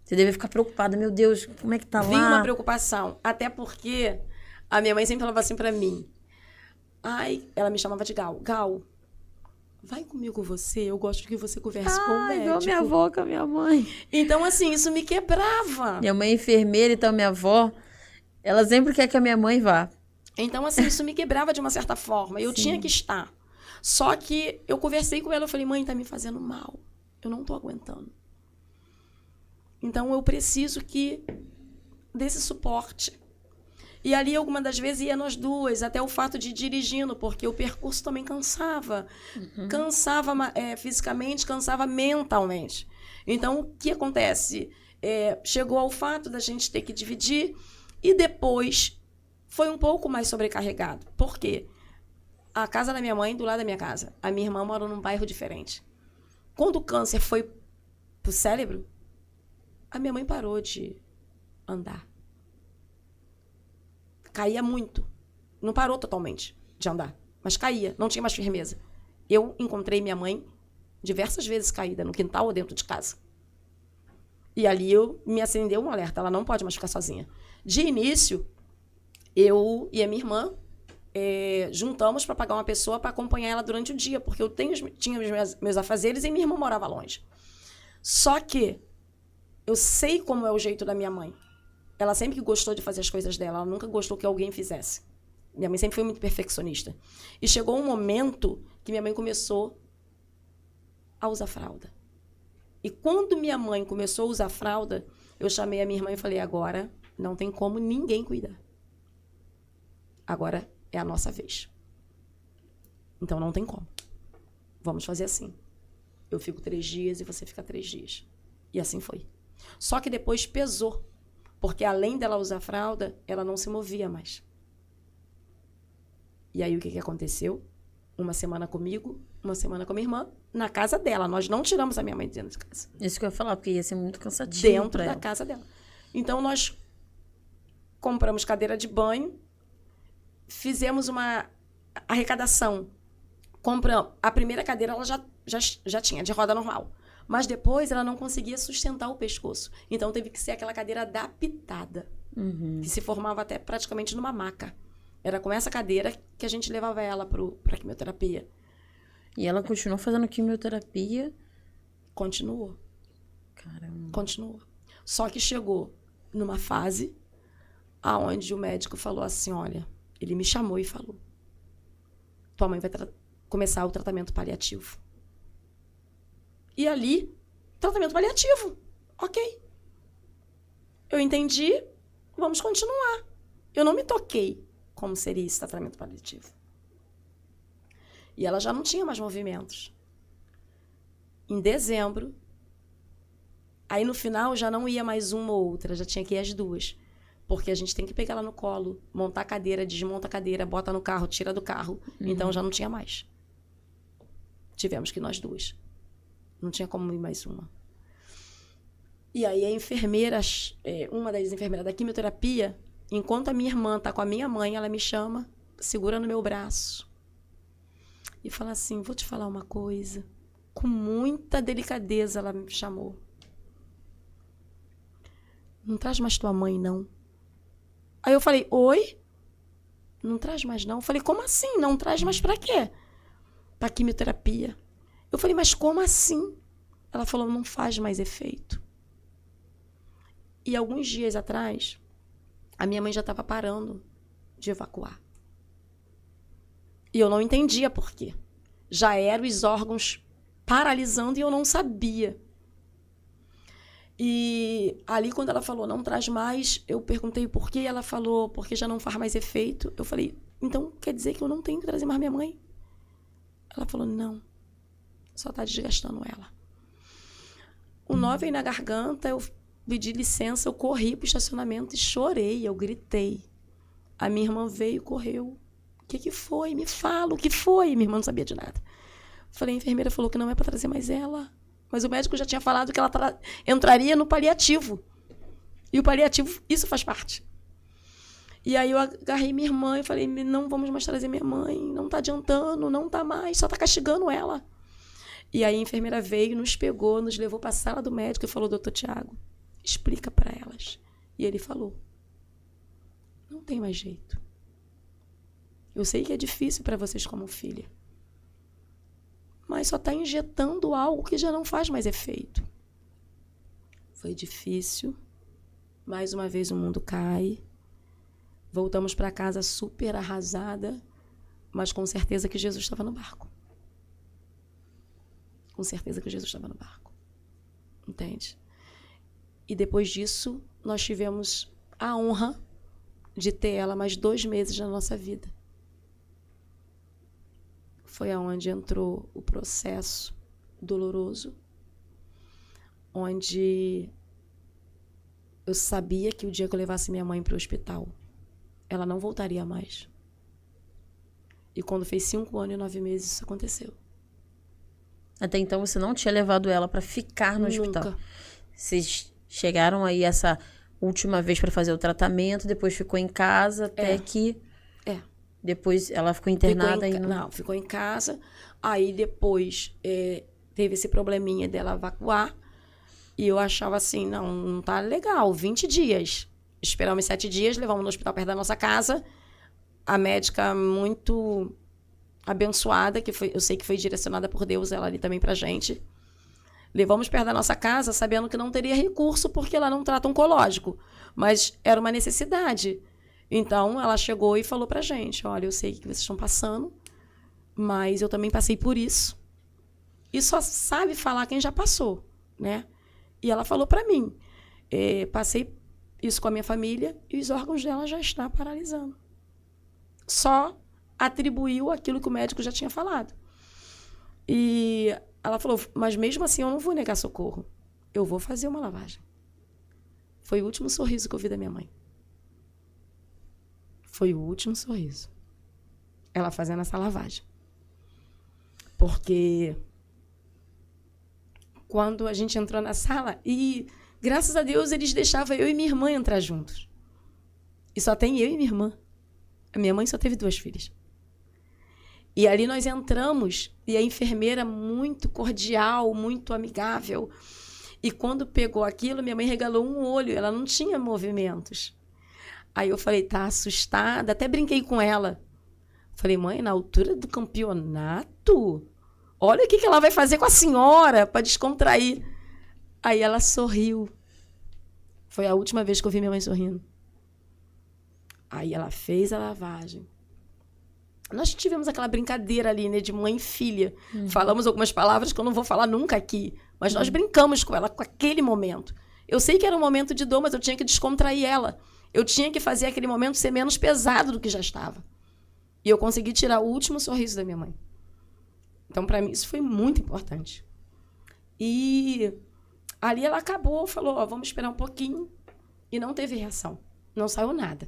Você deve ficar preocupada. Meu Deus, como é que tá lá? Vi uma preocupação. Até porque a minha mãe sempre falava assim para mim. Ela me chamava de Gal. Gal, vai comigo você, eu gosto que você converse com o médico. Igual minha avó com a minha mãe. Então, assim, isso me quebrava. Minha mãe é enfermeira, então minha avó, ela sempre quer que a minha mãe vá. Então, assim, isso me quebrava de uma certa forma. Eu tinha que estar. Só que eu conversei com ela, eu falei, mãe, tá me fazendo mal. Eu não tô aguentando. Então, eu preciso desse suporte. E ali, algumas das vezes, ia nós duas, até o fato de ir dirigindo, porque o percurso também cansava. Cansava fisicamente, cansava mentalmente. Então, o que acontece? Chegou ao fato da gente ter que dividir e depois foi um pouco mais sobrecarregado. Por quê? A casa da minha mãe, do lado da minha casa. A minha irmã mora num bairro diferente. Quando o câncer foi pro cérebro, a minha mãe parou de andar. Caía muito. Não parou totalmente de andar, mas caía, não tinha mais firmeza. Eu encontrei minha mãe diversas vezes caída, no quintal ou dentro de casa. E ali me acendeu um alerta, ela não pode mais ficar sozinha. De início, eu e a minha irmã juntamos para pagar uma pessoa para acompanhar ela durante o dia, porque eu tinha os meus afazeres e minha irmã morava longe. Só que eu sei como é o jeito da minha mãe. Ela sempre gostou de fazer as coisas dela, ela nunca gostou que alguém fizesse. Minha mãe sempre foi muito perfeccionista. E chegou um momento que minha mãe começou a usar fralda. E quando minha mãe começou a usar fralda, eu chamei a minha irmã e falei, agora não tem como ninguém cuidar. Agora é a nossa vez. Então não tem como. Vamos fazer assim. Eu fico 3 dias e você fica 3 dias. E assim foi. Só que depois pesou. Porque além dela usar fralda, ela não se movia mais. E aí o que aconteceu? 1 semana comigo, 1 semana com a minha irmã, na casa dela. Nós não tiramos a minha mãe de dentro de casa. Isso que eu ia falar, porque ia ser muito cansativo dentro da casa dela. Então nós compramos cadeira de banho, fizemos uma arrecadação. Compramos. A primeira cadeira ela já tinha, de roda normal. Mas depois ela não conseguia sustentar o pescoço. Então teve que ser aquela cadeira adaptada, que se formava até praticamente numa maca. Era com essa cadeira que a gente levava ela para quimioterapia. E ela continuou fazendo quimioterapia? Continuou. Caramba. Continuou. Só que chegou numa fase aonde o médico falou assim, olha, ele me chamou e falou, tua mãe vai começar o tratamento paliativo. E ali, tratamento paliativo. Ok. Eu entendi, vamos continuar. Eu não me toquei como seria esse tratamento paliativo. E ela já não tinha mais movimentos. Em dezembro, aí no final já não ia mais uma ou outra, já tinha que ir as 2. Porque a gente tem que pegar ela no colo, montar a cadeira, desmonta a cadeira, bota no carro, tira do carro. Então já não tinha mais. Tivemos que ir nós 2. Não tinha como ir mais uma. E aí a enfermeira, uma das enfermeiras da quimioterapia, enquanto a minha irmã está com a minha mãe, ela me chama, segura no meu braço e fala assim, vou te falar uma coisa. Com muita delicadeza ela me chamou. Não traz mais tua mãe, não. Aí eu falei, oi? Não traz mais, não? Eu falei, como assim? Não traz mais pra quê? Pra quimioterapia. Eu falei, mas como assim? Ela falou, não faz mais efeito. E alguns dias atrás, a minha mãe já estava parando de evacuar. E eu não entendia por quê. Já eram os órgãos paralisando e eu não sabia. E ali, quando ela falou, não traz mais, eu perguntei por quê. Ela falou, porque já não faz mais efeito. Eu falei, então quer dizer que eu não tenho que trazer mais minha mãe? Ela falou, não. Só está desgastando ela. O nó veio na garganta, eu pedi licença, eu corri pro estacionamento e chorei, eu gritei. A minha irmã veio, correu. O que foi? Me fala, o que foi? Minha irmã não sabia de nada. Falei, a enfermeira falou que não é para trazer mais ela. Mas o médico já tinha falado que ela entraria no paliativo. E o paliativo, isso faz parte. E aí eu agarrei minha irmã e falei, não vamos mais trazer minha mãe, não tá adiantando, não tá mais, só tá castigando ela. E aí a enfermeira veio, nos pegou, nos levou para a sala do médico e falou, doutor Tiago, explica para elas. E ele falou, não tem mais jeito. Eu sei que é difícil para vocês como filha. mas só está injetando algo que já não faz mais efeito. Foi difícil. Mais uma vez o mundo cai. Voltamos para casa super arrasada, mas com certeza que Jesus estava no barco. Com certeza que Jesus estava no barco. Entende? E depois disso, nós tivemos a honra de ter ela mais 2 meses na nossa vida. Foi aonde entrou o processo doloroso, onde eu sabia que o dia que eu levasse minha mãe para o hospital, ela não voltaria mais. E quando fez 5 anos e 9 meses, isso aconteceu. Até então você não tinha levado ela para ficar no hospital. Vocês chegaram aí essa última vez para fazer o tratamento, depois ficou em casa até que... Depois ela ficou internada e não, ficou em casa. Aí depois teve esse probleminha dela evacuar. E eu achava assim, não tá legal, 20 dias. Esperamos 7 dias, levamos no hospital perto da nossa casa. A médica muito abençoada, eu sei que foi direcionada por Deus, ela ali também pra gente. Levamos perto da nossa casa, sabendo que não teria recurso, porque ela não trata oncológico. Mas era uma necessidade. Então, ela chegou e falou pra gente, olha, eu sei que vocês estão passando, mas eu também passei por isso. E só sabe falar quem já passou, né? E ela falou pra mim, passei isso com a minha família e os órgãos dela já estão paralisando. Só atribuiu aquilo que o médico já tinha falado. E ela falou, mas mesmo assim eu não vou negar socorro. Eu vou fazer uma lavagem. Foi o último sorriso que eu vi da minha mãe. Foi o último sorriso. Ela fazendo essa lavagem. Porque quando a gente entrou na sala, e graças a Deus eles deixavam eu e minha irmã entrar juntos. E só tem eu e minha irmã. A minha mãe só teve 2 filhas. E ali nós entramos, e a enfermeira muito cordial, muito amigável. E quando pegou aquilo, minha mãe regalou um olho, ela não tinha movimentos. Aí eu falei, tá assustada? Até brinquei com ela. Falei, mãe, na altura do campeonato? Olha o que ela vai fazer com a senhora para descontrair. Aí ela sorriu. Foi a última vez que eu vi minha mãe sorrindo. Aí ela fez a lavagem. Nós tivemos aquela brincadeira ali, né, de mãe e filha. Falamos algumas palavras que eu não vou falar nunca aqui. Mas nós brincamos com ela, com aquele momento. Eu sei que era um momento de dor, mas eu tinha que descontrair ela. Eu tinha que fazer aquele momento ser menos pesado do que já estava. E eu consegui tirar o último sorriso da minha mãe. Então, para mim, isso foi muito importante. E ali ela acabou, falou, ó, vamos esperar um pouquinho. E não teve reação. Não saiu nada.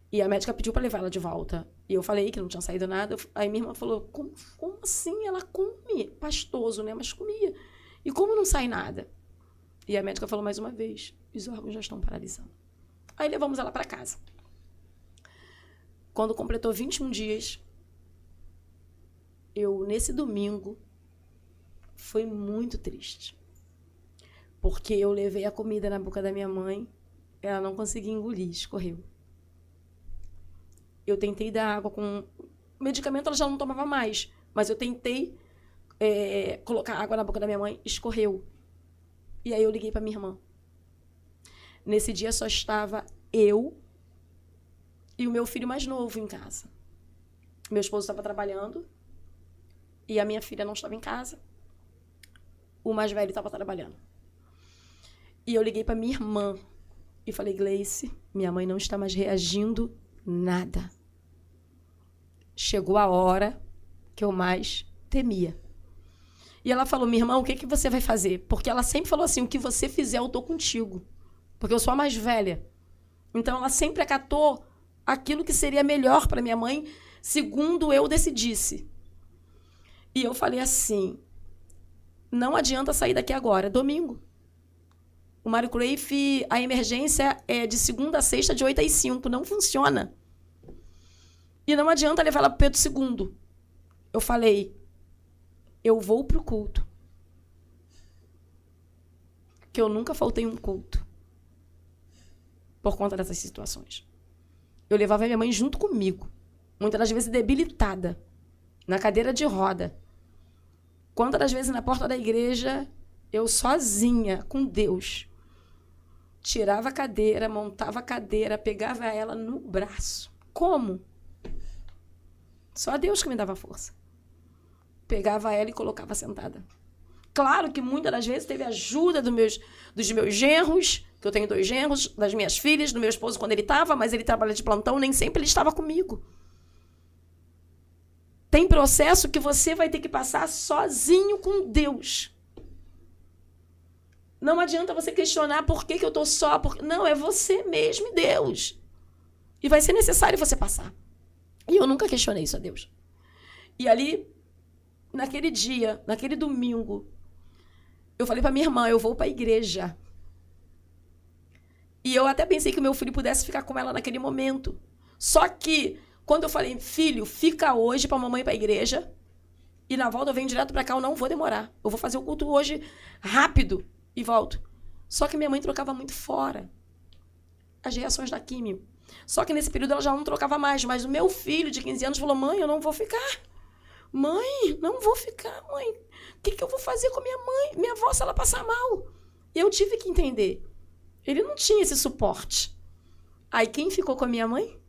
E a médica pediu para levar ela de volta. E eu falei que não tinha saído nada. Aí minha irmã falou, como assim? Ela come pastoso, né? Mas comia. E como não sai nada? E a médica falou mais uma vez, os órgãos já estão paralisando. Aí levamos ela para casa. Quando completou 21 dias, nesse domingo, foi muito triste. Porque eu levei a comida na boca da minha mãe, ela não conseguia engolir, escorreu. Eu tentei dar água com... medicamento ela já não tomava mais, mas eu tentei colocar água na boca da minha mãe, escorreu. E aí eu liguei para minha irmã. Nesse dia só estava eu e o meu filho mais novo em casa. Meu esposo estava trabalhando e a minha filha não estava em casa. O mais velho estava trabalhando. E eu liguei para minha irmã e falei, Gleice, minha mãe não está mais reagindo nada. Chegou a hora que eu mais temia. E ela falou, minha irmã, o que você vai fazer? Porque ela sempre falou assim, o que você fizer, eu tô contigo. Porque eu sou a mais velha. Então, ela sempre acatou aquilo que seria melhor para minha mãe, segundo eu decidisse. E eu falei assim, não adianta sair daqui agora, é domingo. O Mário Cruyff, a emergência é de segunda a sexta, de 8 às 5, não funciona. E não adianta levar ela para o Pedro II. Eu falei, eu vou para o culto. Que eu nunca faltei um culto. Por conta dessas situações. Eu levava a minha mãe junto comigo. Muitas das vezes debilitada. Na cadeira de roda. Quantas das vezes na porta da igreja, eu sozinha, com Deus, tirava a cadeira, montava a cadeira, pegava ela no braço. Como? Só Deus que me dava força. Pegava ela e colocava sentada. Claro que muitas das vezes teve ajuda dos meus genros, que eu tenho 2 genros, das minhas filhas, do meu esposo quando ele estava, mas ele trabalha de plantão, nem sempre ele estava comigo. Tem processo que você vai ter que passar sozinho com Deus. Não adianta você questionar por que eu estou só. Não, é você mesmo e Deus. E vai ser necessário você passar. E eu nunca questionei isso a Deus. E ali, naquele dia, naquele domingo, eu falei para minha irmã, eu vou para a igreja. E eu até pensei que o meu filho pudesse ficar com ela naquele momento. Só que, quando eu falei, filho, fica hoje para a mamãe ir para a igreja, e na volta eu venho direto para cá, eu não vou demorar. Eu vou fazer o culto hoje rápido e volto. Só que minha mãe trocava muito fora as reações da químio. Só que nesse período ela já não trocava mais. Mas o meu filho de 15 anos falou, mãe, eu não vou ficar. Mãe, não vou ficar, mãe. O que eu vou fazer com a minha mãe? Minha avó, se ela passar mal. E eu tive que entender. Ele não tinha esse suporte. Aí quem ficou com a minha mãe?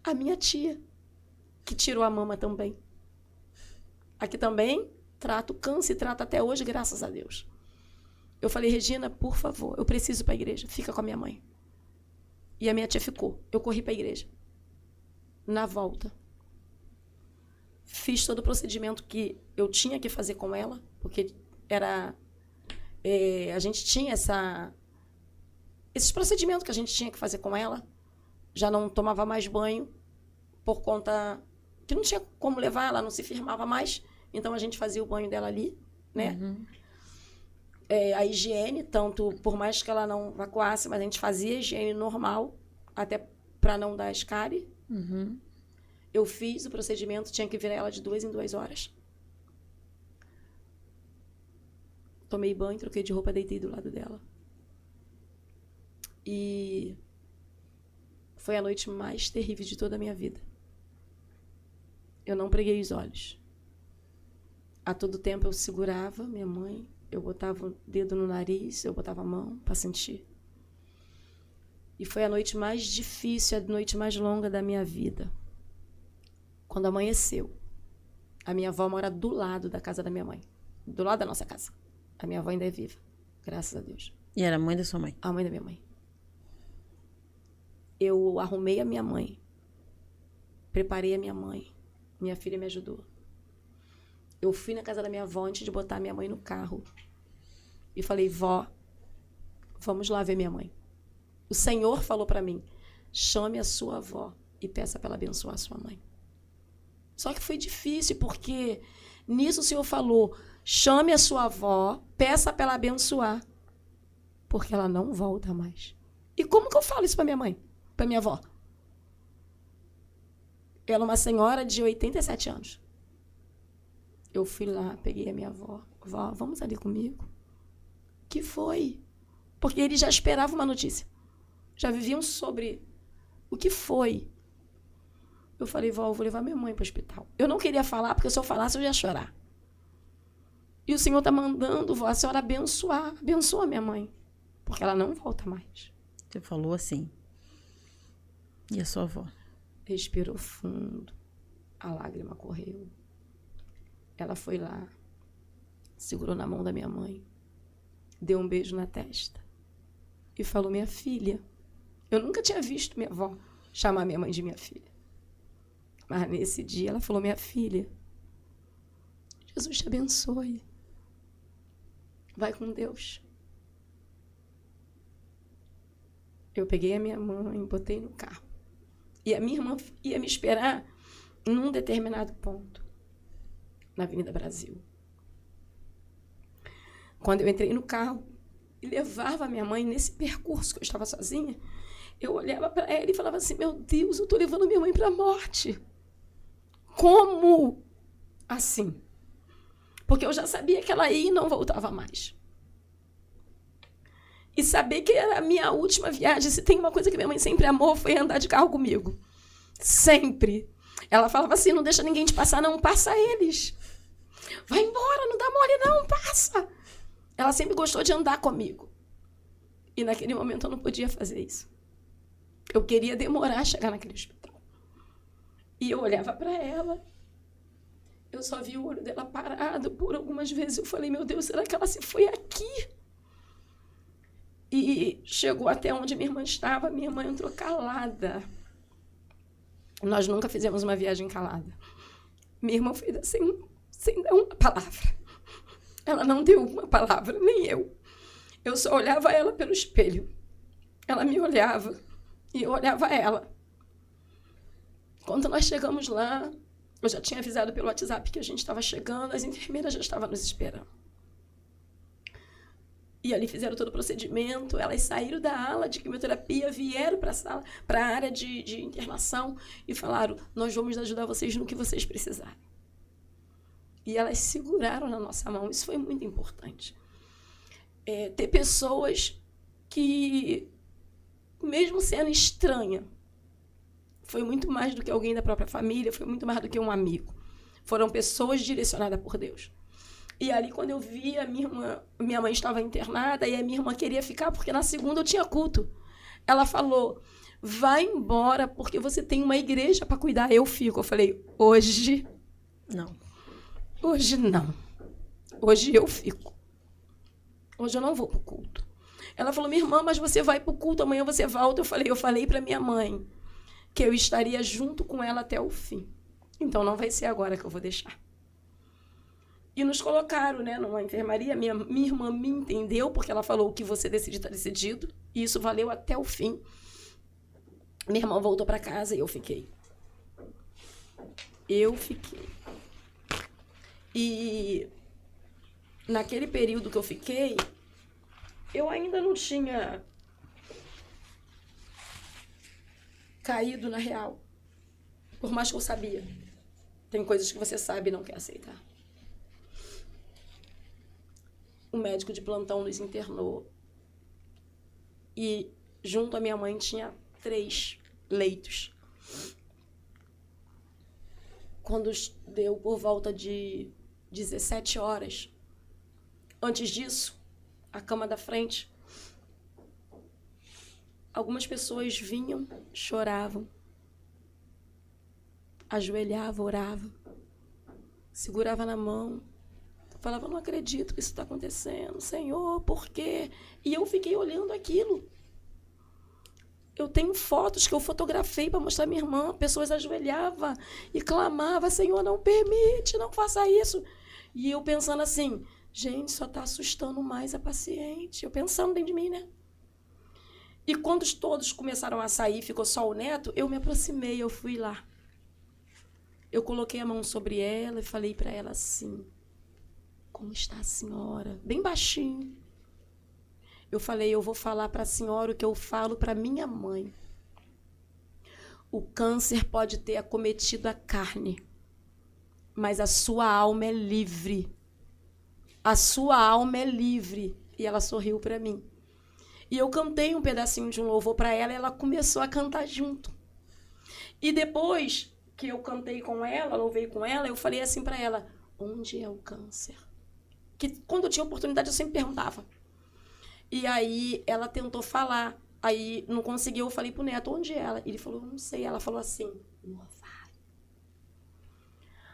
A minha tia, que tirou a mama também. Aqui também trata o câncer e trata até hoje, graças a Deus. Eu falei, Regina, por favor, eu preciso ir para a igreja. Fica com a minha mãe. E a minha tia ficou. Eu corri para a igreja. Na volta, fiz todo o procedimento que eu tinha que fazer com ela, porque era... a gente tinha esses procedimentos que a gente tinha que fazer com ela. Já não tomava mais banho, por conta que não tinha como levar, ela não se firmava mais. Então, a gente fazia o banho dela ali, né? Uhum. A higiene, tanto por mais que ela não evacuasse, mas a gente fazia a higiene normal, até para não dar escárie. Uhum. Eu fiz o procedimento, tinha que virar ela de 2 em 2 horas. Tomei banho, troquei de roupa, deitei do lado dela. E foi a noite mais terrível de toda a minha vida. Eu não preguei os olhos. A todo tempo eu segurava minha mãe, eu botava o dedo no nariz, eu botava a mão para sentir. E foi a noite mais difícil, a noite mais longa da minha vida. Quando amanheceu, a minha avó mora do lado da casa da minha mãe. Do lado da nossa casa. A minha avó ainda é viva, graças a Deus. E era a mãe da sua mãe? A mãe da minha mãe. Eu arrumei a minha mãe. Preparei a minha mãe. Minha filha me ajudou. Eu fui na casa da minha avó antes de botar a minha mãe no carro. E falei, vó, vamos lá ver minha mãe. O Senhor falou para mim, chame a sua avó e peça para ela abençoar a sua mãe. Só que foi difícil, porque nisso o Senhor falou, chame a sua avó, peça para ela abençoar, porque ela não volta mais. E como que eu falo isso para minha mãe, para minha avó? Ela é uma senhora de 87 anos. Eu fui lá, peguei a minha avó. Vó, vamos ali comigo? Que foi? Porque eles já esperavam uma notícia. Já viviam sobre o que foi. Eu falei, vó, eu vou levar minha mãe para o hospital. Eu não queria falar, porque se eu falasse, eu ia chorar. E o Senhor está mandando, vó, a senhora abençoar. Abençoa minha mãe. Porque ela não volta mais. Você falou assim. E a sua avó? Respirou fundo. A lágrima correu. Ela foi lá, segurou na mão da minha mãe, deu um beijo na testa e falou, minha filha. Eu nunca tinha visto minha avó chamar minha mãe de minha filha. Mas nesse dia ela falou, minha filha, Jesus te abençoe. Vai com Deus. Eu peguei a minha mãe, botei no carro. E a minha irmã ia me esperar num determinado ponto, na Avenida Brasil. Quando eu entrei no carro e levava a minha mãe nesse percurso que eu estava sozinha, eu olhava para ela e falava assim, meu Deus, eu estou levando minha mãe para a morte. Como assim? Porque eu já sabia que ela ia e não voltava mais. E saber que era a minha última viagem, se tem uma coisa que minha mãe sempre amou, foi andar de carro comigo. Sempre. Ela falava assim, não deixa ninguém te passar, não, passa eles. Vai embora, não dá mole não, passa. Ela sempre gostou de andar comigo. E naquele momento eu não podia fazer isso. Eu queria demorar a chegar naquele hospital. E eu olhava para ela, eu só vi o olho dela parado por algumas vezes. Eu falei, meu Deus, será que ela se foi aqui? E chegou até onde minha irmã estava, minha irmã entrou calada. Nós nunca fizemos uma viagem calada. Minha irmã foi sem dar uma palavra. Ela não deu uma palavra, nem eu. Eu só olhava ela pelo espelho. Ela me olhava e eu olhava ela. Quando nós chegamos lá, eu já tinha avisado pelo WhatsApp que a gente estava chegando, as enfermeiras já estavam nos esperando. E ali fizeram todo o procedimento, elas saíram da ala de quimioterapia, vieram para a sala, para a área de internação e falaram, nós vamos ajudar vocês no que vocês precisarem. E elas seguraram na nossa mão, isso foi muito importante. Ter pessoas que, mesmo sendo estranha, foi muito mais do que alguém da própria família, foi muito mais do que um amigo. Foram pessoas direcionadas por Deus. E ali, quando eu vi a minha mãe estava internada e a minha irmã queria ficar, porque na segunda eu tinha culto. Ela falou, vai embora, porque você tem uma igreja para cuidar. Eu fico. Eu falei, hoje não. Hoje não. Hoje eu fico. Hoje eu não vou para o culto. Ela falou, minha irmã, mas você vai para o culto, amanhã você volta. Eu falei para minha mãe que eu estaria junto com ela até o fim. Então não vai ser agora que eu vou deixar. E nos colocaram, né, numa enfermaria. Minha irmã me entendeu, porque ela falou, o que você decidir está decidido. E isso valeu até o fim. Minha irmã voltou para casa e eu fiquei. E naquele período que eu fiquei, eu ainda não tinha caído na real. Por mais que eu sabia. Tem coisas que você sabe e não quer aceitar. O médico de plantão nos internou. E junto à minha mãe tinha 3 leitos. Quando deu por volta de 17 horas, antes disso, a cama da frente, algumas pessoas vinham, choravam, ajoelhavam, oravam, segurava na mão, falava, não acredito que isso está acontecendo, Senhor, por quê? E eu fiquei olhando aquilo. Eu tenho fotos que eu fotografei para mostrar à minha irmã, pessoas ajoelhavam e clamavam, Senhor, não permite, não faça isso. E eu pensando assim, gente, só está assustando mais a paciente. Eu pensando dentro de mim, né? E quando todos começaram a sair, ficou só o neto, eu me aproximei, eu fui lá. Eu coloquei a mão sobre ela e falei para ela assim, como está a senhora? Bem baixinho. Eu falei, eu vou falar para a senhora o que eu falo para minha mãe. O câncer pode ter acometido a carne, mas a sua alma é livre. A sua alma é livre. E ela sorriu para mim. E eu cantei um pedacinho de um louvor para ela e ela começou a cantar junto. E depois que eu cantei com ela, louvei com ela, eu falei assim para ela, onde é o câncer? Que quando eu tinha oportunidade eu sempre perguntava. E aí ela tentou falar, aí não conseguiu, eu falei pro neto, onde é ela? Ele falou, não sei. Ela falou assim, no ovário.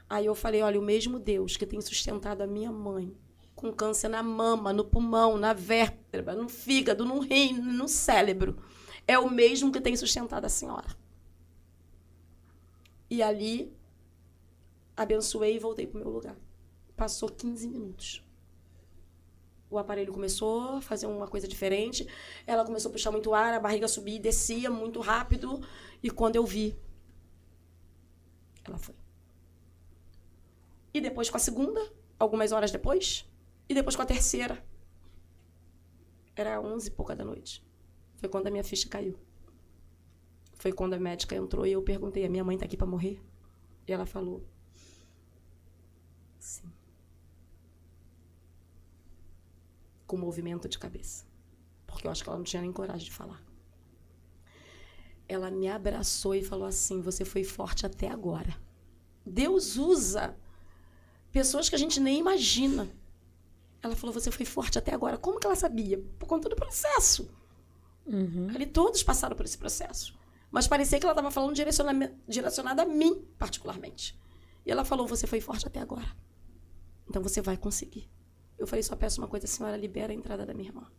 Aí eu falei, olha, o mesmo Deus que tem sustentado a minha mãe, com câncer na mama, no pulmão, na vértebra, no fígado, no rim, no cérebro, é o mesmo que tem sustentado a senhora. E ali, abençoei e voltei pro meu lugar. Passou 15 minutos. O aparelho começou a fazer uma coisa diferente. Ela começou a puxar muito ar, a barriga subia e descia muito rápido. E quando eu vi, ela foi. E depois com a segunda, algumas horas depois. E depois com a terceira. Era 11 e pouca da noite. Foi quando a minha ficha caiu. Foi quando a médica entrou e eu perguntei, a minha mãe tá aqui para morrer? E ela falou, sim. Com movimento de cabeça. Porque eu acho que ela não tinha nem coragem de falar. Ela me abraçou e falou assim, você foi forte até agora. Deus usa pessoas que a gente nem imagina. Ela falou, você foi forte até agora. Como que ela sabia? Por conta do processo. Ali todos passaram por esse processo. Mas parecia que ela estava falando direcionada a mim, particularmente. E ela falou, você foi forte até agora. Então você vai conseguir. Eu falei, só peço uma coisa, a senhora libera a entrada da minha irmã.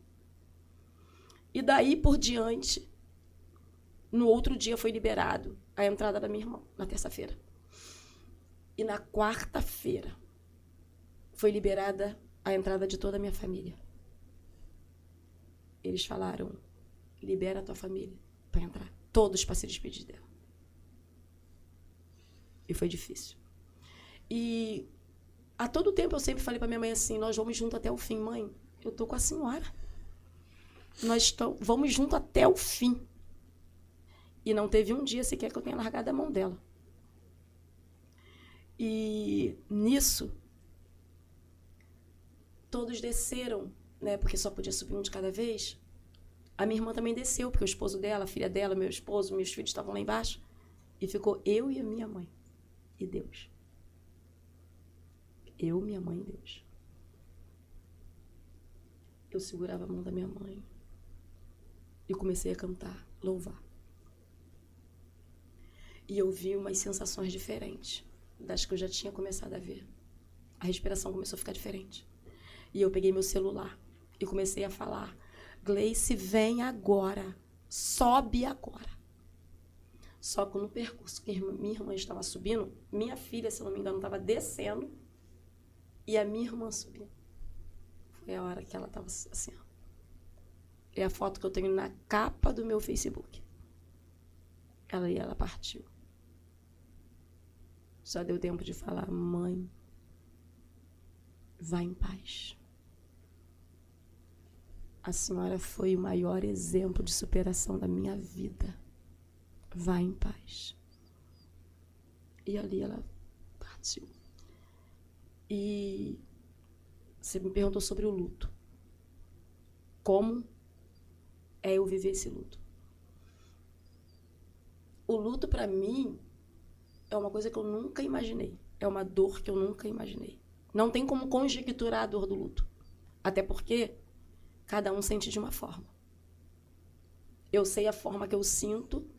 E daí por diante, no outro dia foi liberado a entrada da minha irmã, na terça-feira. E na quarta-feira foi liberada a entrada de toda a minha família. Eles falaram, libera a tua família para entrar. Todos para se despedir dela. E foi difícil. E a todo tempo eu sempre falei para minha mãe assim, nós vamos junto até o fim. Mãe, eu tô com a senhora. Vamos junto até o fim. E não teve um dia sequer que eu tenha largado a mão dela. E nisso, todos desceram, né? Porque só podia subir um de cada vez. A minha irmã também desceu, porque o esposo dela, a filha dela, meu esposo, meus filhos estavam lá embaixo. E ficou eu e a minha mãe. E Deus. Eu, minha mãe e Deus. Eu segurava a mão da minha mãe. E comecei a cantar, louvar. E eu vi umas sensações diferentes das que eu já tinha começado a ver. A respiração começou a ficar diferente. E eu peguei meu celular e comecei a falar, Gleice, vem agora, sobe agora. Só que no percurso que minha irmã estava subindo, minha filha, se não me engano, estava descendo e a minha irmã subindo. Foi a hora que ela estava assim, ó. É a foto que eu tenho na capa do meu Facebook. Ela partiu. Só deu tempo de falar, mãe, vá em paz. A senhora foi o maior exemplo de superação da minha vida. Vá em paz. E ali ela partiu. E você me perguntou sobre o luto. Como é eu viver esse luto? O luto, para mim, é uma coisa que eu nunca imaginei. É uma dor que eu nunca imaginei. Não tem como conjecturar a dor do luto. Até porque cada um sente de uma forma. Eu sei a forma que eu sinto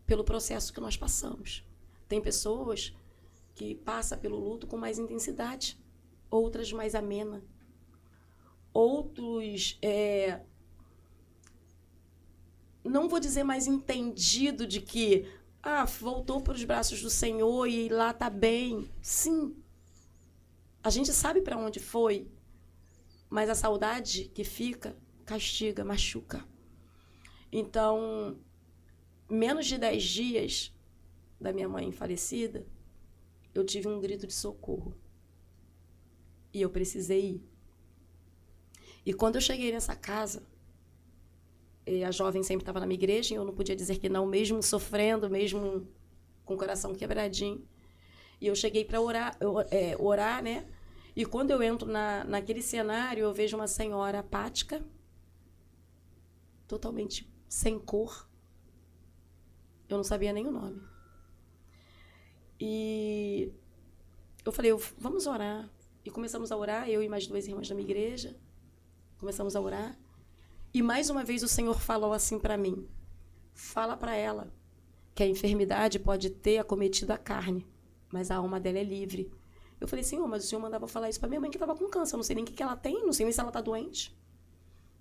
pelo processo que nós passamos. Tem pessoas que passam pelo luto com mais intensidade, outras mais amena. Outros, não vou dizer mais entendido de que voltou para os braços do Senhor e lá está bem. Sim, a gente sabe para onde foi, mas a saudade que fica, castiga, machuca. Então, menos de 10 dias da minha mãe falecida, eu tive um grito de socorro. E eu precisei ir. E quando eu cheguei nessa casa, a jovem sempre estava na minha igreja, e eu não podia dizer que não, mesmo sofrendo, mesmo com o coração quebradinho. E eu cheguei para orar, né? E quando eu entro naquele cenário, eu vejo uma senhora apática, totalmente sem cor. Eu não sabia nem o nome. E eu falei, vamos orar. E começamos a orar, eu e mais 2 irmãs da minha igreja. Começamos a orar. E mais uma vez o Senhor falou assim para mim, fala para ela que a enfermidade pode ter acometido a carne, mas a alma dela é livre. Eu falei, Senhor, mas o Senhor mandava falar isso para minha mãe que estava com câncer, eu não sei nem o que ela tem, não sei nem se ela está doente.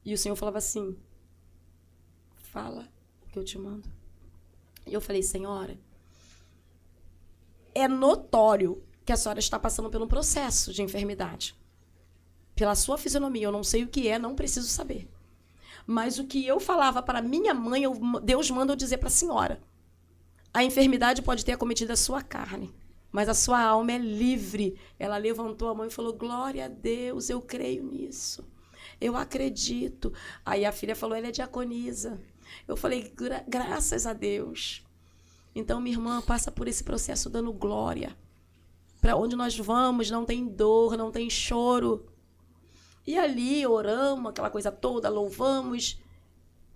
E o Senhor falava assim, fala o que eu te mando. E eu falei, Senhora, é notório que a senhora está passando por um processo de enfermidade. Pela sua fisionomia, eu não sei o que é, não preciso saber. Mas o que eu falava para minha mãe, Deus manda eu dizer para a senhora. A enfermidade pode ter acometido a sua carne, mas a sua alma é livre. Ela levantou a mão e falou, glória a Deus, eu creio nisso. Eu acredito. Aí a filha falou, ela é diaconisa. Eu falei, graças a Deus. Então, minha irmã passa por esse processo dando glória. Para onde nós vamos, não tem dor, não tem choro. E ali oramos, aquela coisa toda, louvamos,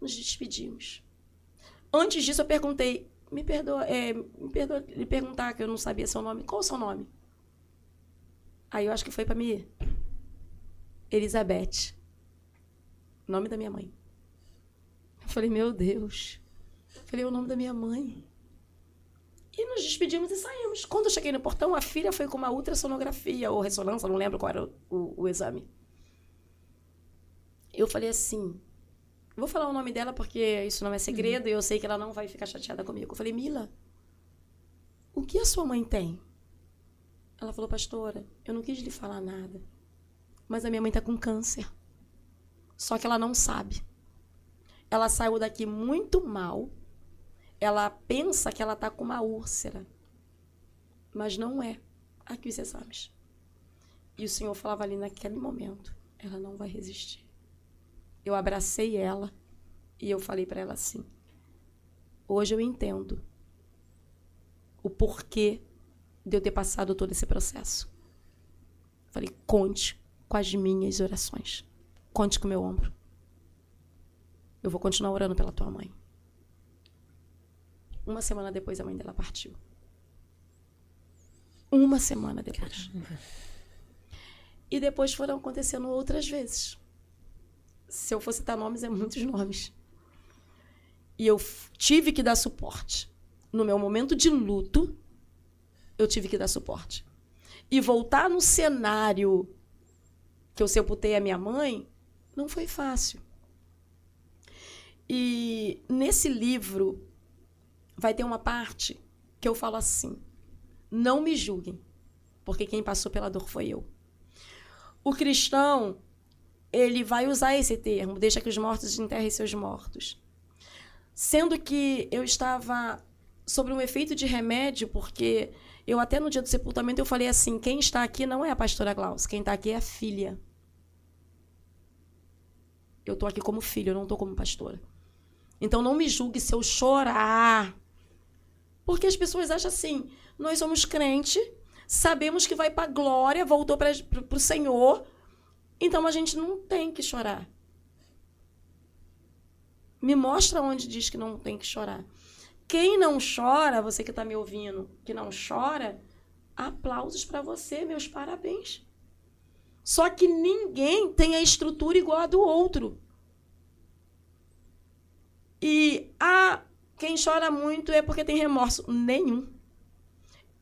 nos despedimos. Antes disso, eu perguntei, me perdoa lhe perguntar, que eu não sabia seu nome. Qual o seu nome? Aí eu acho que foi para mim, Elizabeth, nome da minha mãe. Eu falei, meu Deus. Eu falei, o nome da minha mãe. E nos despedimos e saímos. Quando eu cheguei no portão, a filha foi com uma ultrassonografia ou ressonância, não lembro qual era o exame. Eu falei assim, vou falar o nome dela porque isso não é segredo e eu sei que ela não vai ficar chateada comigo. Eu falei, Mila, o que a sua mãe tem? Ela falou, pastora, eu não quis lhe falar nada, mas a minha mãe está com câncer. Só que ela não sabe. Ela saiu daqui muito mal. Ela pensa que ela está com uma úlcera. Mas não é. Aqui os exames. E o Senhor falava ali naquele momento, ela não vai resistir. Eu abracei ela e eu falei para ela assim, hoje eu entendo o porquê de eu ter passado todo esse processo. Falei, conte com as minhas orações. Conte com o meu ombro. Eu vou continuar orando pela tua mãe. Uma semana depois, a mãe dela partiu. Uma semana depois. Caramba. E depois foram acontecendo outras vezes. Se eu fosse citar nomes, é muitos nomes. E eu tive que dar suporte. No meu momento de luto, eu tive que dar suporte. E voltar no cenário que eu sepultei a minha mãe, não foi fácil. E nesse livro vai ter uma parte que eu falo assim, não me julguem, porque quem passou pela dor foi eu. O cristão, ele vai usar esse termo, deixa que os mortos enterrem seus mortos. Sendo que eu estava sobre um efeito de remédio, porque eu até no dia do sepultamento eu falei assim, quem está aqui não é a pastora Glaucia, quem está aqui é a filha. Eu estou aqui como filha, eu não estou como pastora. Então não me julgue se eu chorar. Porque as pessoas acham assim, nós somos crente, sabemos que vai para a glória, voltou para o Senhor, então a gente não tem que chorar. Me mostra onde diz que não tem que chorar. Quem não chora, você que está me ouvindo, que não chora, aplausos para você, meus parabéns. Só que ninguém tem a estrutura igual a do outro. E quem chora muito é porque tem remorso. Nenhum.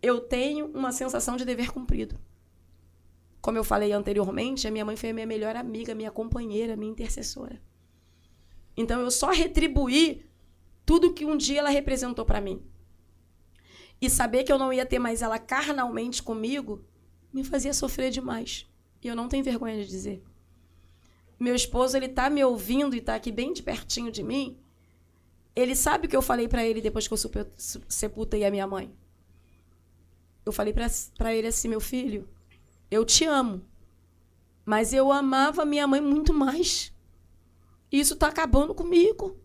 Eu tenho uma sensação de dever cumprido. Como eu falei anteriormente, a minha mãe foi a minha melhor amiga, minha companheira, minha intercessora. Então, eu só retribuí tudo que um dia ela representou para mim. E saber que eu não ia ter mais ela carnalmente comigo, me fazia sofrer demais. E eu não tenho vergonha de dizer. Meu esposo, ele tá me ouvindo e tá aqui bem de pertinho de mim. Ele sabe o que eu falei para ele depois que eu sepultei a minha mãe. Eu falei para ele assim, meu filho, eu te amo, mas eu amava minha mãe muito mais. Isso está acabando comigo.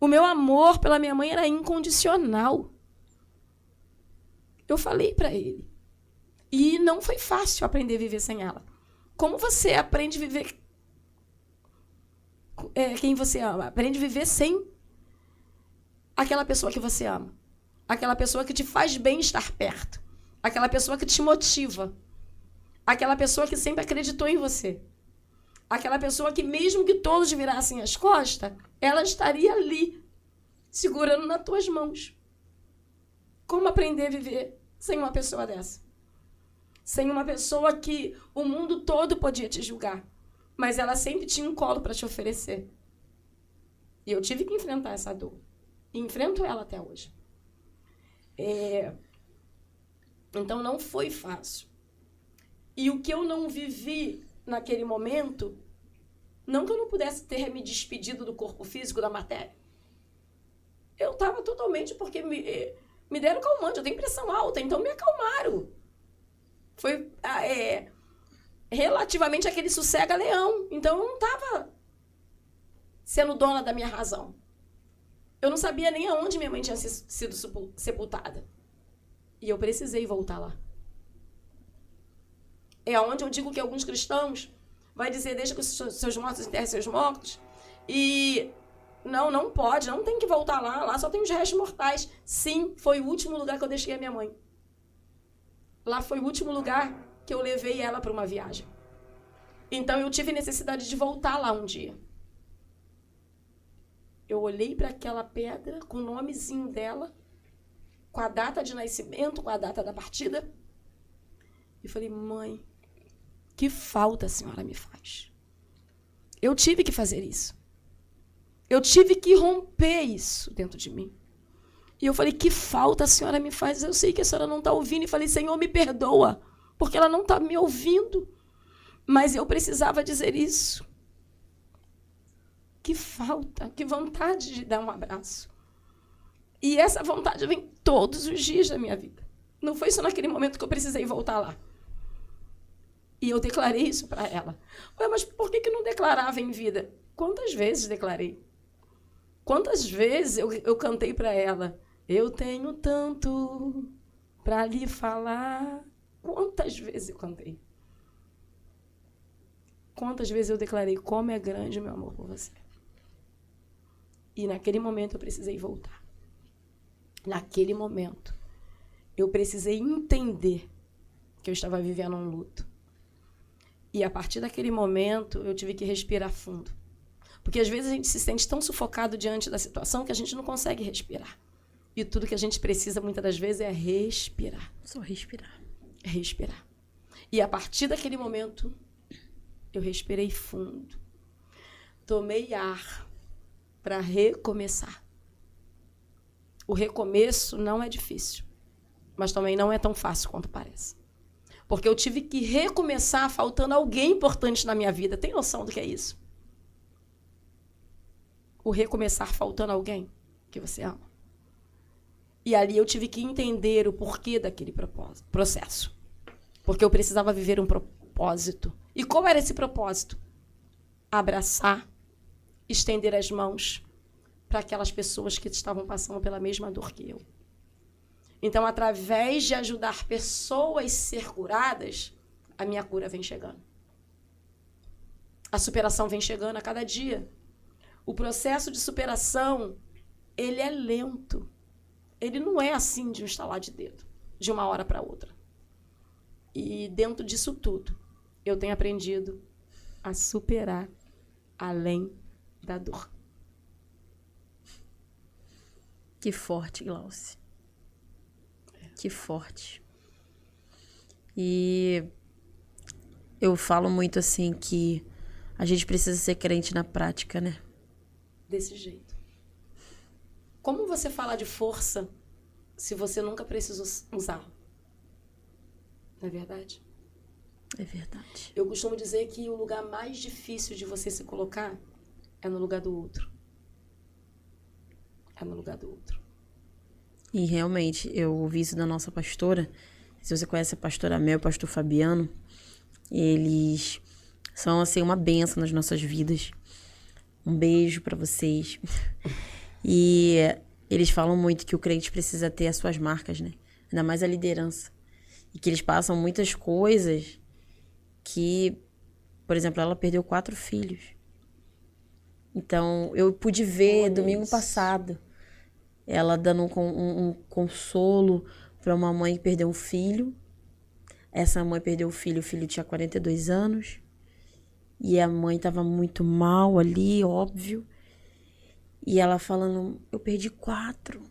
O meu amor pela minha mãe era incondicional. Eu falei para ele. E não foi fácil aprender a viver sem ela. Como você aprende a viver quem você ama? Aprende a viver sem aquela pessoa que você ama. Aquela pessoa que te faz bem estar perto. Aquela pessoa que te motiva. Aquela pessoa que sempre acreditou em você. Aquela pessoa que, mesmo que todos virassem as costas, ela estaria ali, segurando nas tuas mãos. Como aprender a viver sem uma pessoa dessa? Sem uma pessoa que o mundo todo podia te julgar, mas ela sempre tinha um colo para te oferecer. E eu tive que enfrentar essa dor. E enfrento ela até hoje. Então, não foi fácil. E o que eu não vivi naquele momento, não que eu não pudesse ter me despedido do corpo físico, da matéria. Eu estava totalmente, porque me deram calmante, eu tenho pressão alta, então me acalmaram. Foi relativamente aquele sossega-leão. Então eu não estava sendo dona da minha razão. Eu não sabia nem aonde minha mãe tinha sido sepultada. E eu precisei voltar lá. É onde eu digo que alguns cristãos vai dizer, deixa que os seus mortos enterrem seus mortos. E não pode, não tem que voltar lá. Lá só tem os restos mortais. Sim, foi o último lugar que eu deixei a minha mãe. Lá foi o último lugar que eu levei ela para uma viagem. Então, eu tive necessidade de voltar lá um dia. Eu olhei para aquela pedra com o nomezinho dela, com a data de nascimento, com a data da partida, e falei, mãe, que falta a senhora me faz. Eu tive que fazer isso. Eu tive que romper isso dentro de mim. E eu falei, que falta a senhora me faz? Eu sei que a senhora não está ouvindo. E falei, Senhor, me perdoa, porque ela não está me ouvindo. Mas eu precisava dizer isso. Que falta, que vontade de dar um abraço. E essa vontade vem todos os dias da minha vida. Não foi só naquele momento que eu precisei voltar lá. E eu declarei isso para ela. Ué, mas por que não declarava em vida? Quantas vezes declarei? Quantas vezes eu cantei para ela? Eu tenho tanto para lhe falar. Quantas vezes eu cantei? Quantas vezes eu declarei como é grande o meu amor por você? E naquele momento eu precisei voltar. Naquele momento eu precisei entender que eu estava vivendo um luto. E a partir daquele momento eu tive que respirar fundo. Porque às vezes a gente se sente tão sufocado diante da situação que a gente não consegue respirar. E tudo que a gente precisa muitas das vezes é respirar. Só respirar. Respirar. E a partir daquele momento eu respirei fundo. Tomei ar para recomeçar. O recomeço não é difícil, mas também não é tão fácil quanto parece. Porque eu tive que recomeçar faltando alguém importante na minha vida. Tem noção do que é isso? O recomeçar faltando alguém que você ama. E ali eu tive que entender o porquê daquele processo. Porque eu precisava viver um propósito. E qual era esse propósito? Abraçar, estender as mãos para aquelas pessoas que estavam passando pela mesma dor que eu. Então, através de ajudar pessoas a ser curadas, a minha cura vem chegando. A superação vem chegando a cada dia. O processo de superação, ele é lento. Ele não é assim de um estalar de dedo, de uma hora para outra. E dentro disso tudo, eu tenho aprendido a superar além da dor. Que forte, Glauce. Que forte. E eu falo muito assim que a gente precisa ser crente na prática, né? Desse jeito. Como você falar de força se você nunca precisou usá-la? Não é verdade? É verdade. Eu costumo dizer que o lugar mais difícil de você se colocar é no lugar do outro. É no lugar do outro. E realmente, eu ouvi isso da nossa pastora. Se você conhece a pastora Mel e o pastor Fabiano, eles são, assim, uma bênção nas nossas vidas. Um beijo pra vocês. E eles falam muito que o crente precisa ter as suas marcas, né? Ainda mais a liderança. E que eles passam muitas coisas que, por exemplo, ela perdeu 4 filhos. Então, eu pude ver domingo passado ela dando um consolo para uma mãe que perdeu um filho. Essa mãe perdeu o filho tinha 42 anos. E a mãe estava muito mal ali, óbvio. E ela falando, eu perdi 4,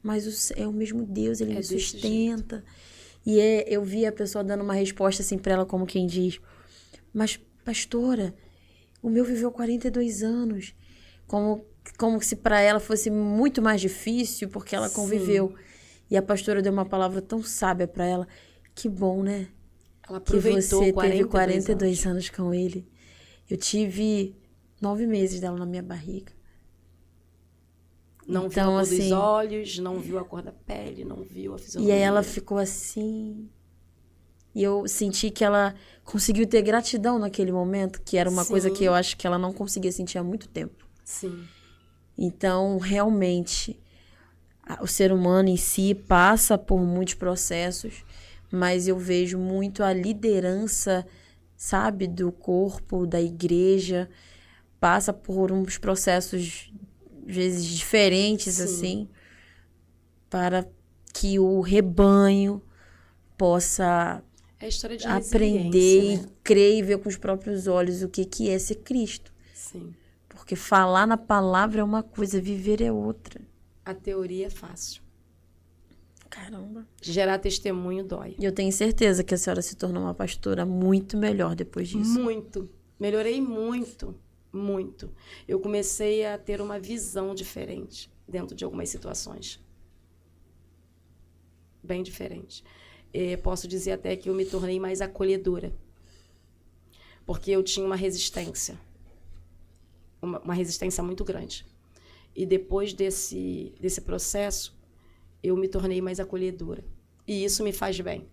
mas é o mesmo Deus, Ele me sustenta. E eu vi a pessoa dando uma resposta assim para ela, como quem diz, mas pastora, o meu viveu 42 anos. Como se para ela fosse muito mais difícil, porque ela conviveu. E a pastora deu uma palavra tão sábia para ela. Que bom, né? Ela aproveitou que você teve 42 anos com ele. Eu tive 9 meses dela na minha barriga. Não viu a cor dos olhos, não viu a cor da pele, não viu a fisionomia. E aí ela ficou assim. E eu senti que ela conseguiu ter gratidão naquele momento, que era uma coisa que eu acho que ela não conseguia sentir há muito tempo. Sim. Então, realmente, o ser humano em si passa por muitos processos, mas eu vejo muito a liderança, sabe, do corpo, da igreja, passa por uns processos, às vezes, diferentes, assim, para que o rebanho possa É a história de aprender resiliência, e né? crer e ver com os próprios olhos o que é ser Cristo. Sim. Porque falar na palavra é uma coisa, viver é outra. A teoria é fácil. Caramba. Gerar testemunho dói. E eu tenho certeza que a senhora se tornou uma pastora muito melhor depois disso. Muito. Melhorei muito. Muito. Eu comecei a ter uma visão diferente dentro de algumas situações. Bem diferente. Posso dizer até que eu me tornei mais acolhedora. Porque eu tinha uma resistência. Uma resistência muito grande. E depois desse processo, eu me tornei mais acolhedora. E isso me faz bem.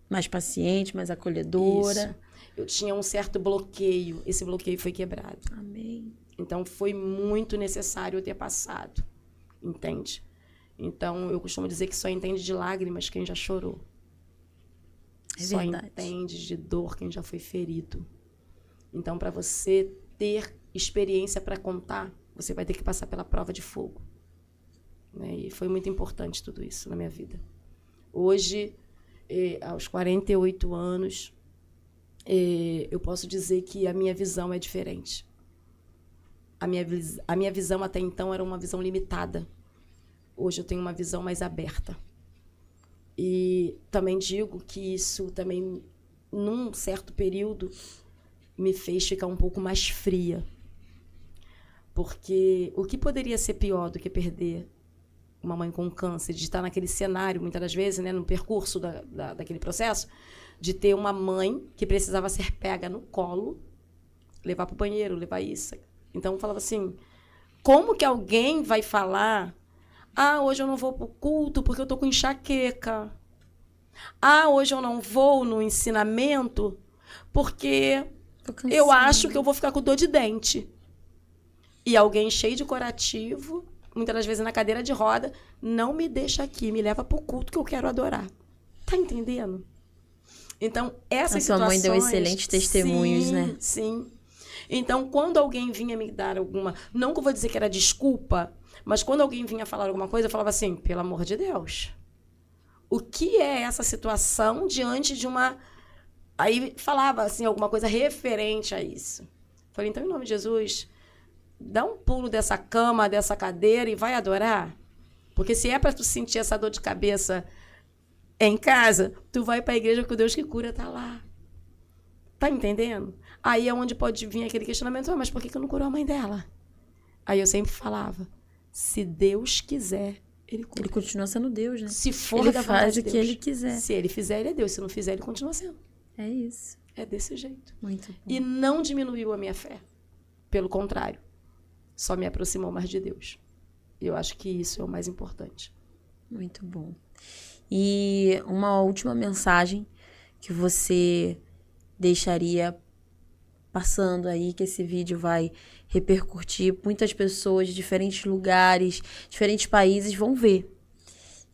Mais paciente, mais acolhedora. Isso. Eu tinha um certo bloqueio. Esse bloqueio foi quebrado. Amém. Então, foi muito necessário eu ter passado. Entende? Então, eu costumo dizer que só entende de lágrimas quem já chorou. É só verdade. entende de dor quem já foi ferido. Então, para você ter experiência para contar, você vai ter que passar pela prova de fogo. Né? E foi muito importante tudo isso na minha vida. Hoje, aos 48 anos, eu posso dizer que a minha visão é diferente. A minha visão até então era uma visão limitada. Hoje eu tenho uma visão mais aberta. E também digo que isso também, num certo período, me fez ficar um pouco mais fria. Porque o que poderia ser pior do que perder uma mãe com câncer, de estar naquele cenário, muitas das vezes, né, no percurso daquele processo, de ter uma mãe que precisava ser pega no colo, levar para o banheiro, levar isso. Então, eu falava assim, como que alguém vai falar, hoje eu não vou para o culto porque eu estou com enxaqueca. Hoje eu não vou no ensinamento porque eu acho que eu vou ficar com dor de dente. E alguém cheio de curativo, muitas das vezes na cadeira de roda, não me deixa aqui, me leva para o culto que eu quero adorar. Tá entendendo? Então, essas situações... A sua mãe deu excelentes testemunhos, sim, né? Sim. Então, quando alguém vinha me dar alguma... Não que eu vou dizer que era desculpa, mas quando alguém vinha falar alguma coisa, eu falava assim, pelo amor de Deus, o que é essa situação diante de uma... Aí falava assim, alguma coisa referente a isso. Falei, então, em nome de Jesus, dá um pulo dessa cama, dessa cadeira e vai adorar. Porque se é para tu sentir essa dor de cabeça em casa, tu vai para a igreja que o Deus que cura tá lá. Tá entendendo? Aí é onde pode vir aquele questionamento, mas por que eu não curou a mãe dela? Aí eu sempre falava, se Deus quiser, Ele cura. Ele continua sendo Deus, né? Se for ele da faz vontade o de que Deus. ele quiser. Se Ele fizer, Ele é Deus. Se não fizer, Ele continua sendo. É isso. É desse jeito. Muito bom. E não diminuiu a minha fé. Pelo contrário, só me aproximou mais de Deus. Eu acho que isso é o mais importante. Muito bom. E uma última mensagem que você deixaria passando aí, que esse vídeo vai repercutir, muitas pessoas de diferentes lugares, diferentes países vão ver.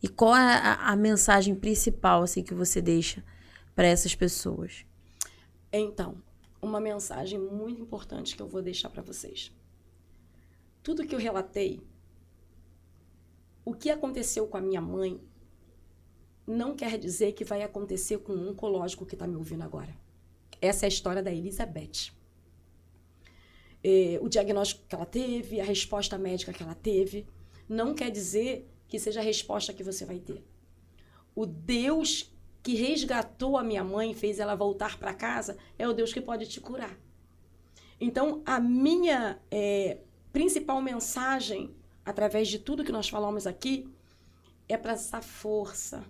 E qual é a mensagem principal assim, que você deixa para essas pessoas? Então, uma mensagem muito importante que eu vou deixar para vocês. Tudo que eu relatei, o que aconteceu com a minha mãe, não quer dizer que vai acontecer com um oncológico que está me ouvindo agora. Essa é a história da Elizabeth. O diagnóstico que ela teve, a resposta médica que ela teve, não quer dizer que seja a resposta que você vai ter. O Deus que resgatou a minha mãe, fez ela voltar para casa, é o Deus que pode te curar. Então, a minha principal mensagem, através de tudo que nós falamos aqui, é para essa força,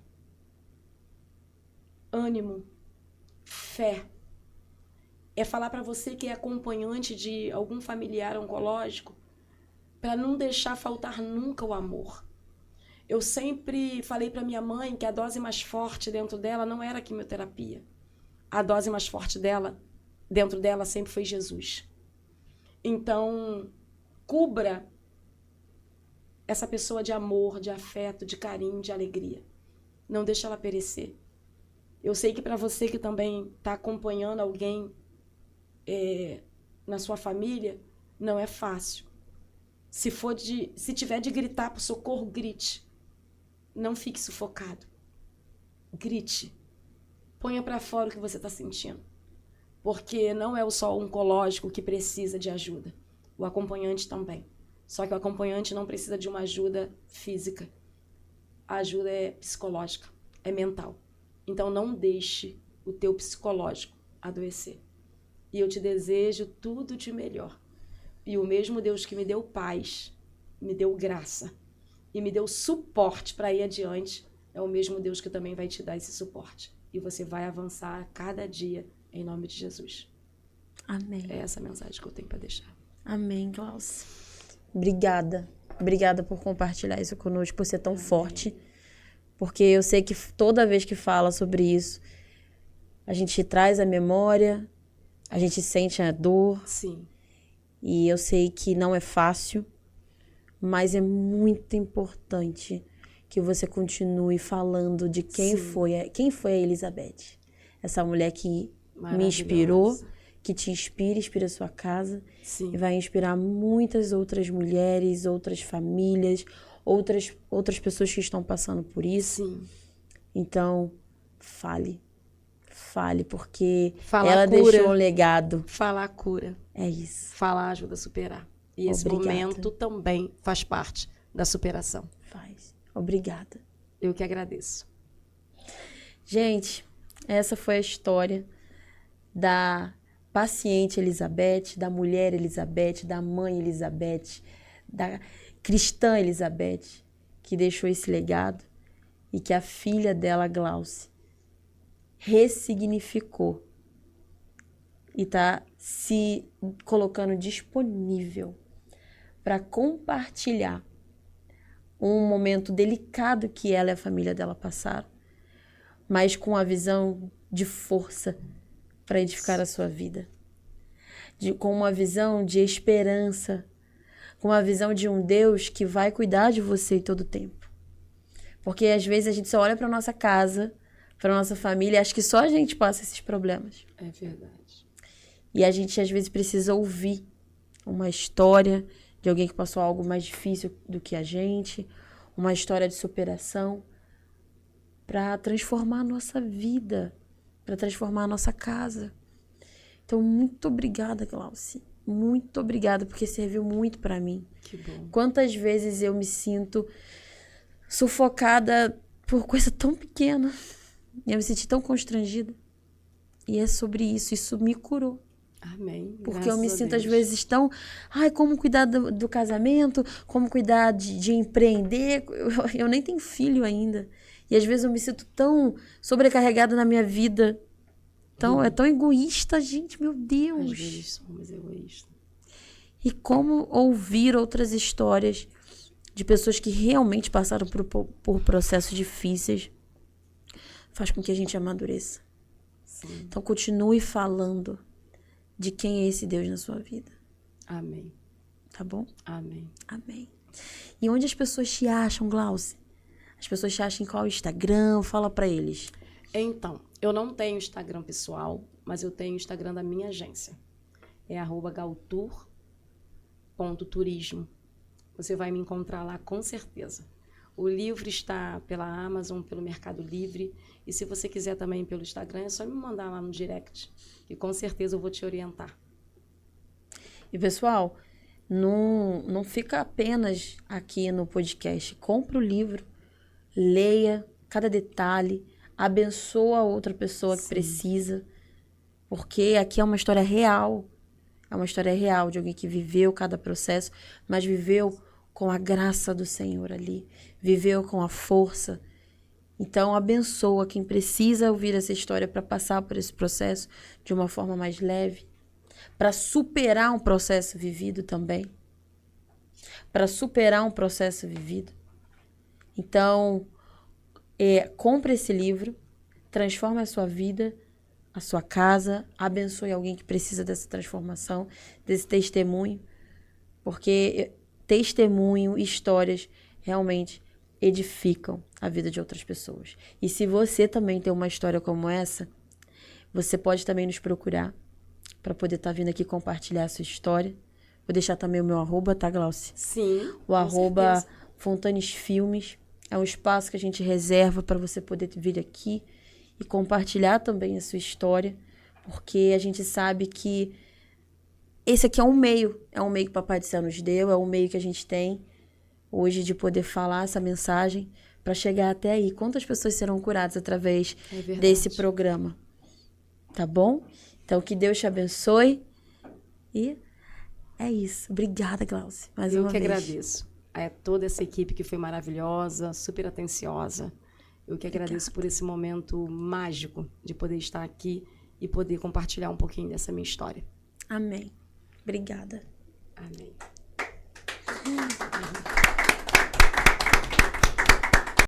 ânimo, fé. É falar para você que é acompanhante de algum familiar oncológico, para não deixar faltar nunca o amor. Eu sempre falei para minha mãe que a dose mais forte dentro dela não era a quimioterapia. A dose mais forte dela, dentro dela sempre foi Jesus. Então, cubra essa pessoa de amor, de afeto, de carinho, de alegria. Não deixe ela perecer. Eu sei que para você que também está acompanhando alguém na sua família, não é fácil. Se tiver de gritar por socorro, grite. Não fique sufocado. Grite. Ponha para fora o que você está sentindo. Porque não é só o oncológico que precisa de ajuda. O acompanhante também. Só que o acompanhante não precisa de uma ajuda física. A ajuda é psicológica, é mental. Então não deixe o teu psicológico adoecer. E eu te desejo tudo de melhor. E o mesmo Deus que me deu paz, me deu graça e me deu suporte para ir adiante, é o mesmo Deus que também vai te dar esse suporte. E você vai avançar a cada dia, em nome de Jesus. Amém. É essa a mensagem que eu tenho para deixar. Amém, Glaucia. Obrigada. Obrigada por compartilhar isso conosco, por ser tão forte. Porque eu sei que toda vez que fala sobre isso, a gente traz a memória, a gente sente a dor. Sim. E eu sei que não é fácil, mas é muito importante que você continue falando de quem foi a Elizabeth. Essa mulher que me inspirou, que te inspira a sua casa. Sim. E vai inspirar muitas outras mulheres, outras famílias, outras pessoas que estão passando por isso. Sim. Então, fale, porque Fala ela cura. deixou um legado. Falar cura. É isso. Falar ajuda a superar. E esse momento também faz parte da superação. Faz. Obrigada. Eu que agradeço. Gente, essa foi a história da paciente Elizabeth, da mulher Elizabeth, da mãe Elizabeth, da cristã Elizabeth, que deixou esse legado e que a filha dela, Glaucia, ressignificou e está se colocando disponível para compartilhar um momento delicado que ela e a família dela passaram, mas com a visão de força para edificar a sua vida. Com uma visão de esperança, com uma visão de um Deus que vai cuidar de você em todo o tempo. Porque às vezes a gente só olha para nossa casa, para nossa família, e acha que só a gente passa esses problemas. É verdade. E a gente às vezes precisa ouvir uma história de alguém que passou algo mais difícil do que a gente, uma história de superação, para transformar a nossa vida, para transformar a nossa casa. Então, muito obrigada, Glaucia. Muito obrigada, porque serviu muito para mim. Que bom. Quantas vezes eu me sinto sufocada por coisa tão pequena. Eu me senti tão constrangida. E é sobre isso. Isso me curou. Amém. Porque eu me sinto, às vezes, tão... Ai, como cuidar do casamento, como cuidar de empreender. Eu nem tenho filho ainda. E, às vezes, eu me sinto tão sobrecarregada na minha vida. É tão egoísta, gente, meu Deus. Às vezes somos egoístas. E como ouvir outras histórias de pessoas que realmente passaram por processos difíceis faz com que a gente amadureça. Sim. Então, continue falando de quem é esse Deus na sua vida. Amém. Tá bom? Amém. Amém. E onde as pessoas te acham, Glaucia? As pessoas te acham em qual Instagram? Fala pra eles. Então, eu não tenho Instagram pessoal, mas eu tenho Instagram da minha agência. É @galtour.turismo. Você vai me encontrar lá com certeza. O livro está pela Amazon, pelo Mercado Livre. E se você quiser também pelo Instagram, é só me mandar lá no direct. E com certeza eu vou te orientar. E, pessoal, não fica apenas aqui no podcast. Compra o livro, leia cada detalhe, abençoa a outra pessoa que precisa. Porque aqui é uma história real. É uma história real de alguém que viveu cada processo, mas viveu com a graça do Senhor ali. Viveu com a força. Então, abençoa quem precisa ouvir essa história para passar por esse processo de uma forma mais leve. Para superar um processo vivido também. Para superar um processo vivido. Então, compre esse livro, transforme a sua vida, a sua casa, abençoe alguém que precisa dessa transformação, desse testemunho, porque testemunho, histórias realmente edificam a vida de outras pessoas. E se você também tem uma história como essa, você pode também nos procurar para poder estar vindo aqui compartilhar a sua história. Vou deixar também o meu @, tá, Glaucia? Sim, o @Fontanes Filmes. É um espaço que a gente reserva para você poder vir aqui e compartilhar também a sua história, porque a gente sabe que esse aqui é um meio que o Papai do Céu nos deu, é um meio que a gente tem hoje de poder falar essa mensagem para chegar até aí. Quantas pessoas serão curadas através desse programa? Tá bom? Então, que Deus te abençoe. E é isso. Obrigada, Glaucia, mais uma vez. Eu que agradeço. A toda essa equipe que foi maravilhosa, super atenciosa. Eu que agradeço por esse momento mágico de poder estar aqui e poder compartilhar um pouquinho dessa minha história. Amém. Obrigada. Amém.